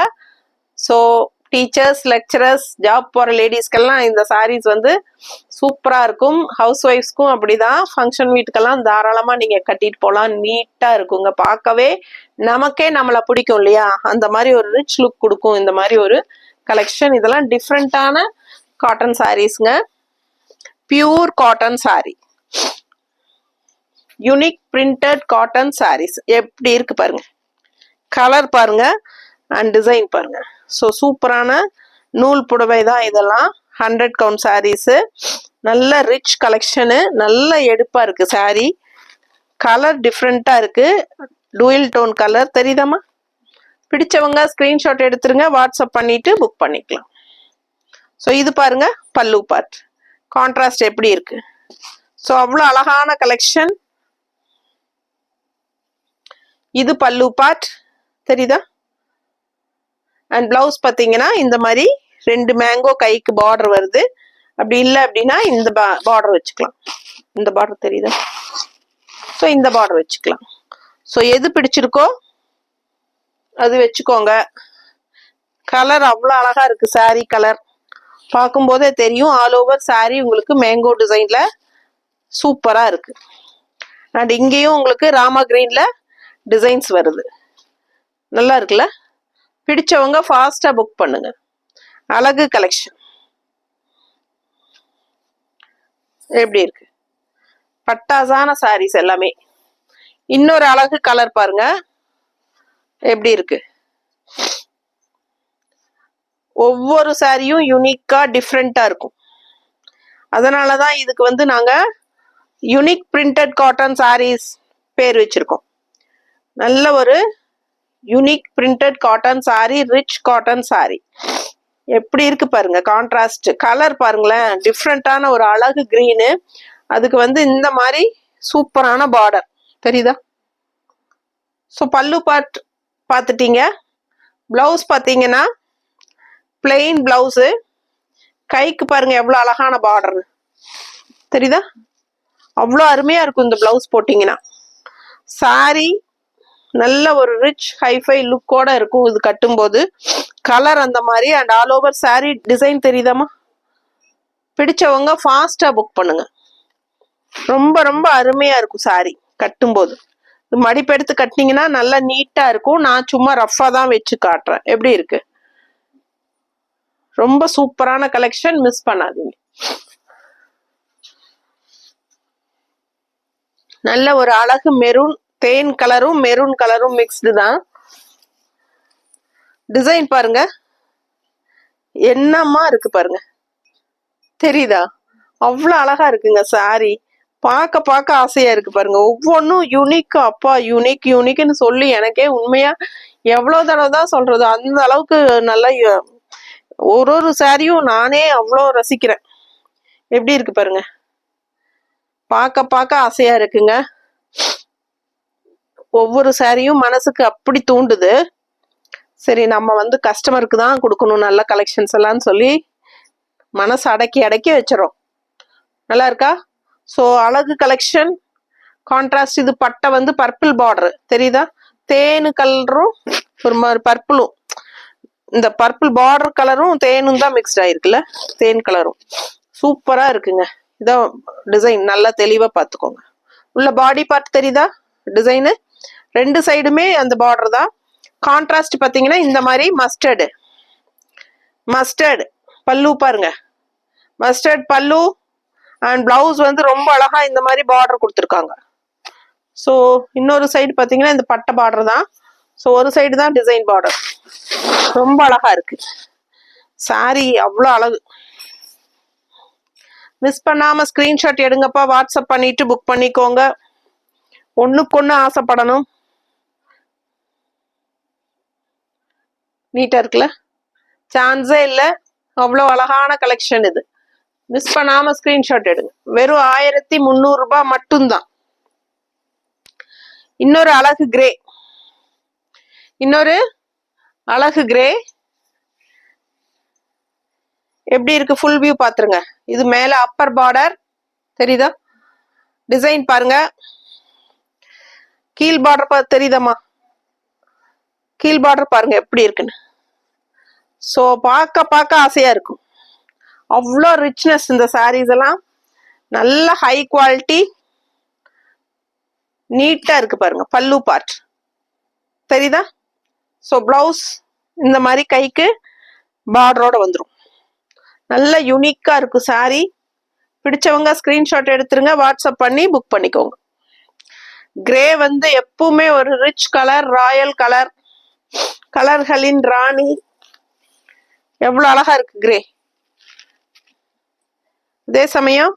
ஸோ டீச்சர்ஸ், லெக்சரர்ஸ், ஜாப் போற லேடிஸ்க்கெல்லாம் இந்த சாரீஸ் வந்து சூப்பரா இருக்கும். ஹவுஸ் ஒய்ஃப்ஸ்க்கும் அப்படிதான். ஃபங்க்ஷன் வீட்டுக்கெல்லாம் தாராளமா நீங்க கட்டிட்டு போகலாம். நீட்டா இருக்குங்க, பார்க்கவே நமக்கே நம்மளை பிடிக்கும் இல்லையா? அந்த மாதிரி ஒரு ரிச் லுக் கொடுக்கும் இந்த மாதிரி ஒரு கலெக்ஷன். இதெல்லாம் டிஃப்ரெண்டான காட்டன் சாரீஸ்ங்க, pure cotton saree, unique printed cotton sarees. எப்படி இருக்கு பாருங்க, கலர் பாருங்க அண்ட் டிசைன் பாருங்க. ஸோ சூப்பரான நூல் புடவை தான் இதெல்லாம். 100 கவுண்ட் சாரீஸு, நல்ல ரிச் கலெக்ஷனு, நல்ல எடுப்பா இருக்கு சாரீ. கலர் டிஃப்ரெண்டா இருக்கு, டூயல் டோன் கலர், தெரியுதாமா? பிடிச்சவங்க ஸ்கிரீன்ஷாட் எடுத்துருங்க, வாட்ஸ்அப் பண்ணிட்டு புக் பண்ணிக்கலாம். ஸோ இது பாருங்க பல்லு பார்ட், கான்ட்ராஸ்ட் எப்படி இருக்கு. ஸோ அவ்வளோ அழகான கலெக்ஷன். இது பல்லு பார்ட், தெரியுதா? அண்ட் பிளவுஸ் பார்த்தீங்கன்னா இந்த மாதிரி 2 மேங்கோ கைக்கு பார்டர் வருது. அப்படி இல்லை அப்படின்னா இந்த பார்டர் வச்சுக்கலாம். இந்த பார்டர் தெரியுதா? ஸோ இந்த பார்டர் வச்சுக்கலாம். ஸோ எது பிடிச்சிருக்கோ அது வச்சுக்கோங்க. கலர் அவ்வளோ அழகா இருக்கு, சாரீ கலர் பார்க்கும்போதே தெரியும். ஆல் ஓவர் சாரீ உங்களுக்கு மேங்கோ டிசைன்ல சூப்பரா இருக்கு. அண்ட் இங்கேயும் உங்களுக்கு ராமா கிரீன்ல டிசைன்ஸ் வருது, நல்லா இருக்குல்ல? பிடிச்சவங்க ஃபாஸ்டா புக் பண்ணுங்க. அழகு கலெக்ஷன் எப்படி இருக்கு, பட்டாசான சாரீஸ் எல்லாமே. இன்னொரு அழகு கலர் பாருங்க எப்படி இருக்கு. ஒவ்வொரு சாரியும் யூனிக்கா டிஃப்ரெண்டா இருக்கும். அதனாலதான் இதுக்கு வந்து நாங்க யூனிக் பிரிண்டட் காட்டன் சாரீஸ் பேர் வச்சிருக்கோம். நல்ல ஒரு unique printed cotton sari, rich cotton sorry. எப்படி இருக்கு பாருங்க, கான்ட்ராஸ்ட் கலர் பாருங்களேன், டிஃப்ரெண்டான ஒரு அழகு கிரீனு. அதுக்கு வந்து இந்த மாதிரி சூப்பரான பார்டர், தெரியுதா? ஸோ பல்லு பார்ட் பார்த்துட்டீங்க. பிளவுஸ் பார்த்தீங்கன்னா பிளெயின் பிளவுஸு, கைக்கு பாருங்க எவ்வளோ அழகான பார்டர், தெரியுதா? அவ்வளோ அருமையா இருக்கும் இந்த பிளவுஸ் போட்டிங்கன்னா. சாரி நல்ல ஒரு ரிச் ஹைஃபை லுக்கோட இருக்கும் இது கட்டும்போது. கலர் அந்த மாதிரி and all over saree design தெரியுதாமா? பிடிச்சவங்க ஃபாஸ்டா புக் பண்ணுங்க. ரொம்ப ரொம்ப அருமையா இருக்கும் சாரி கட்டும்போது. மடிப்பெடுத்து கட்டினீங்கன்னா நல்லா நீட்டா இருக்கும். நான் சும்மா ரஃபா தான் வச்சு காட்டுறேன். எப்படி இருக்கு, ரொம்ப சூப்பரான கலெக்ஷன், மிஸ் பண்ணாதீங்க. நல்ல ஒரு அழகு மெரூன், தேன் கலரும் மெரூன் கலரும் மிக்ஸ்டு தான். டிசைன் பாருங்க என்னமா இருக்கு பாருங்க, தெரியுதா? அவ்வளோ அழகா இருக்குங்க சாரி, பார்க்க பார்க்க ஆசையா இருக்கு பாருங்க. ஒவ்வொன்றும் யூனிக், அப்பா யூனிக் யூனிக்னு சொல்லி எனக்கே உண்மையா எவ்வளோ தடவை தான் சொல்றது, அந்த அளவுக்கு நல்லா ஒரு ஒரு சாரியும் நானே அவ்வளோ ரசிக்கிறேன். எப்படி இருக்கு பாருங்க, பார்க்க பார்க்க ஆசையா இருக்குங்க. ஒவ்வொரு சாரியும் மனசுக்கு அப்படி தூண்டுது. சரி நம்ம வந்து கஸ்டமருக்கு தான் கொடுக்கணும் நல்ல கலெக்ஷன்ஸ் எல்லாம் சொல்லி மனசு அடக்கி அடக்கி வச்சிடறோம். நல்லா இருக்கா? ஸோ அழகு கலெக்ஷன், கான்ட்ராஸ்ட். இது பட்டை வந்து பர்பிள் பார்டர், தெரியுதா? தேனு கலரும் ஒரு மாதிரி பர்பிளும், இந்த பர்பிள் பார்டர் கலரும் தேனும் தான் மிக்ஸ்ட் ஆயிருக்குல்ல, தேன் கலரும் சூப்பரா இருக்குங்க. இதான் டிசைன், நல்லா தெளிவா பார்த்துக்கோங்க. உள்ள பாடி பார்ட் தெரியுதா டிசைனு? 2 சைடுமே அந்த பார்டர் தான். கான்ட்ராஸ்ட் பார்த்தீங்கன்னா இந்த மாதிரி மஸ்டர்டு பல்லு பாருங்க, மஸ்டர்ட் பல்லு. அண்ட் பிளவுஸ் வந்து ரொம்ப அழகா இந்த மாதிரி பார்டர் கொடுத்துருக்காங்க. ஸோ இன்னொரு சைடு பார்த்தீங்கன்னா இந்த பட்டை பார்டர் தான். ஸோ ஒரு சைடு தான் டிசைன் பார்டர். ரொம்ப அழகா இருக்கு சாரி, அவ்வளோ அழகு. மிஸ் பண்ணாம ஸ்கிரீன்ஷாட் எடுங்கப்பா, வாட்ஸ்அப் பண்ணிட்டு புக் பண்ணிக்கோங்க. ஒண்ணுக்கு ஒண்ணு ஆசைப்படணும். நீட்டா இருக்குல்ல, சான்ஸே இல்லை. அவ்வளோ அழகான கலெக்ஷன் இது. மிஸ் பண்ணாம ஸ்கிரீன்ஷாட் எடுங்க. வெறும் 1300 ரூபாய் மட்டும்தான். இன்னொரு அழகு கிரே, இன்னொரு அழகு கிரே எப்படி இருக்கு ஃபுல் வியூ பாத்துருங்க. இது மேல அப்பர் பார்டர் தெரியுதா, டிசைன் பாருங்க. கீழ் பார்டர் தெரியுதாமா, கீழ் பார்டர் பாருங்க எப்படி இருக்குன்னு. ஸோ பார்க்க பார்க்க ஆசையா இருக்கும். அவ்வளோ ரிச்னஸ் இந்த சாரீஸ் எல்லாம், நல்ல ஹை குவாலிட்டி, நீட்டா இருக்கு பாருங்க. பல்லு பார்ட் தெரியுதா. ஸோ பிளவுஸ் இந்த மாதிரி கைக்கு பார்டரோட வந்துடும். நல்ல யூனிக்கா இருக்கும் சாரி. பிடிச்சவங்க ஸ்கிரீன்ஷாட் எடுத்துருங்க, வாட்ஸ்அப் பண்ணி புக் பண்ணிக்கோங்க. கிரே வந்து எப்பவுமே ஒரு ரிச் கலர், ராயல் கலர், கலர்களின் ராணி. எவ்வளவு அழகா இருக்கு கிரே. இதே சமயம்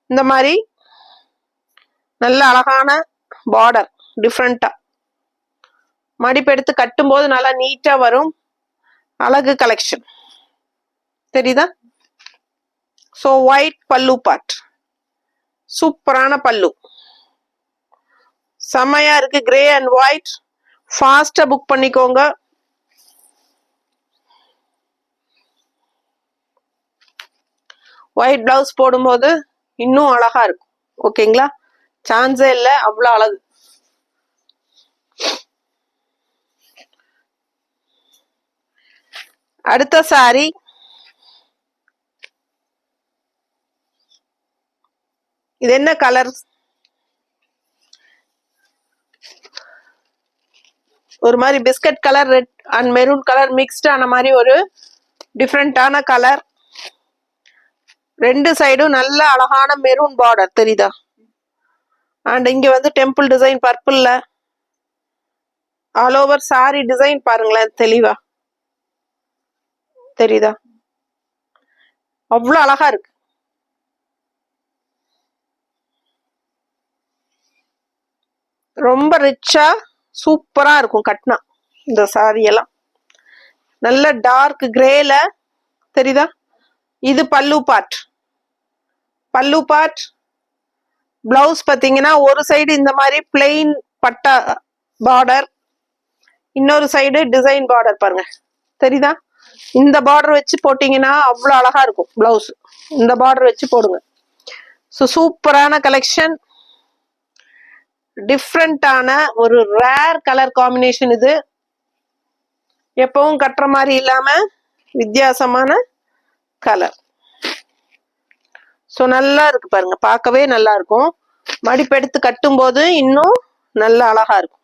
இந்த மாதிரி நல்ல அழகான பார்டர், டிஃப்ரெண்டா மடிப்பு எடுத்து கட்டும் போது நல்லா நீட்டா வரும். அழகு கலெக்ஷன் தெரியுதா. ஸோ ஒயிட் பல்லு பார்ட், சூப்பரான பல்லு, செம்மையா இருக்கு. கிரே அண்ட் ஒயிட், ஃபாஸ்டா புக் பண்ணிக்கோங்க. ஒயிட் பிளவுஸ் போடும்போது இன்னும் அழகா இருக்கும். ஓகேங்களா, சான்ஸே இல்லை, அவ்வளோ அழகு. அடுத்த சாரி இது என்ன கலர், ஒரு மாதிரி biscuit colour, red and maroon colour mixed ஆன மாதிரி ஒரு டிஃப்ரெண்டான கலர். ரெண்டு சைடும் நல்ல அழகான மெரூன் பார்டர் தெரியுதா. அண்ட் இங்க வந்து டெம்பிள் டிசைன் பர்பிள்ல ஆல் ஓவர் சாரி டிசைன் பாருங்களேன், தெளிவா தெரியுதா. அவ்வளோ அழகா இருக்கு. ரொம்ப ரிச்சா சூப்பரா இருக்கும் கட்னா இந்த சாரி எல்லாம். நல்ல டார்க் கிரேல தெரியுதா. இது பல்லு பார்ட். பல்லு பார்ட் பிளவுஸ் பாத்தீங்கன்னா ஒரு சைடு இந்த மாதிரி பிளெயின் பட்டா பார்டர், இன்னொரு சைடு டிசைன் பார்டர் பாருங்க தெரியுதா. இந்த பார்டர் வச்சு போட்டீங்கன்னா அவ்வளோ அழகா இருக்கும் பிளவுஸ். இந்த பார்டர் வச்சு போடுங்க. ஸோ சூப்பரான கலெக்ஷன், டிஃப்ரெண்டான ஒரு ரேர் கலர் காம்பினேஷன். இது எப்பவும் கட்டுற மாதிரி இல்லாம வித்தியாசமான கலர். ஸோ நல்லா இருக்கு பாருங்க, பார்க்கவே நல்லா இருக்கும். மடிப்பெடுத்து கட்டும் போது இன்னும் நல்ல அழகா இருக்கும்.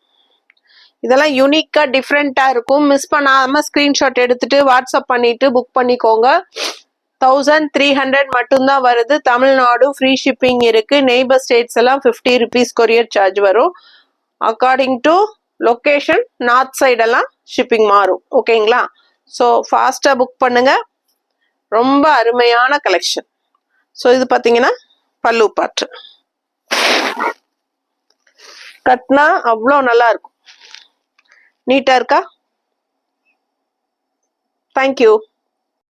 இதெல்லாம் யூனிக்கா டிஃப்ரெண்டா இருக்கும். மிஸ் பண்ணாம ஸ்கிரீன்ஷாட் எடுத்துட்டு வாட்ஸ்அப் பண்ணிட்டு புக் பண்ணிக்கோங்க. 1300 மட்டும்தான் வருது. தமிழ்நாடு ஃப்ரீ ஷிப்பிங் இருக்கு. நெய்பர் ஸ்டேட்ஸ் எல்லாம் 50 rupees கொரியர் சார்ஜ் வரும். According to location north side எல்லாம் ஷிப்பிங் மாறும். ஓகேங்களா. ஸோ ஃபாஸ்டா புக் பண்ணுங்க. ரொம்ப அருமையான கலெக்ஷன். ஸோ இது பார்த்தீங்கன்னா பல்லு பாட்டு கட்னா அவ்வளோ நல்லா இருக்கும். நீட்டா இருக்கா. தேங்க்யூ.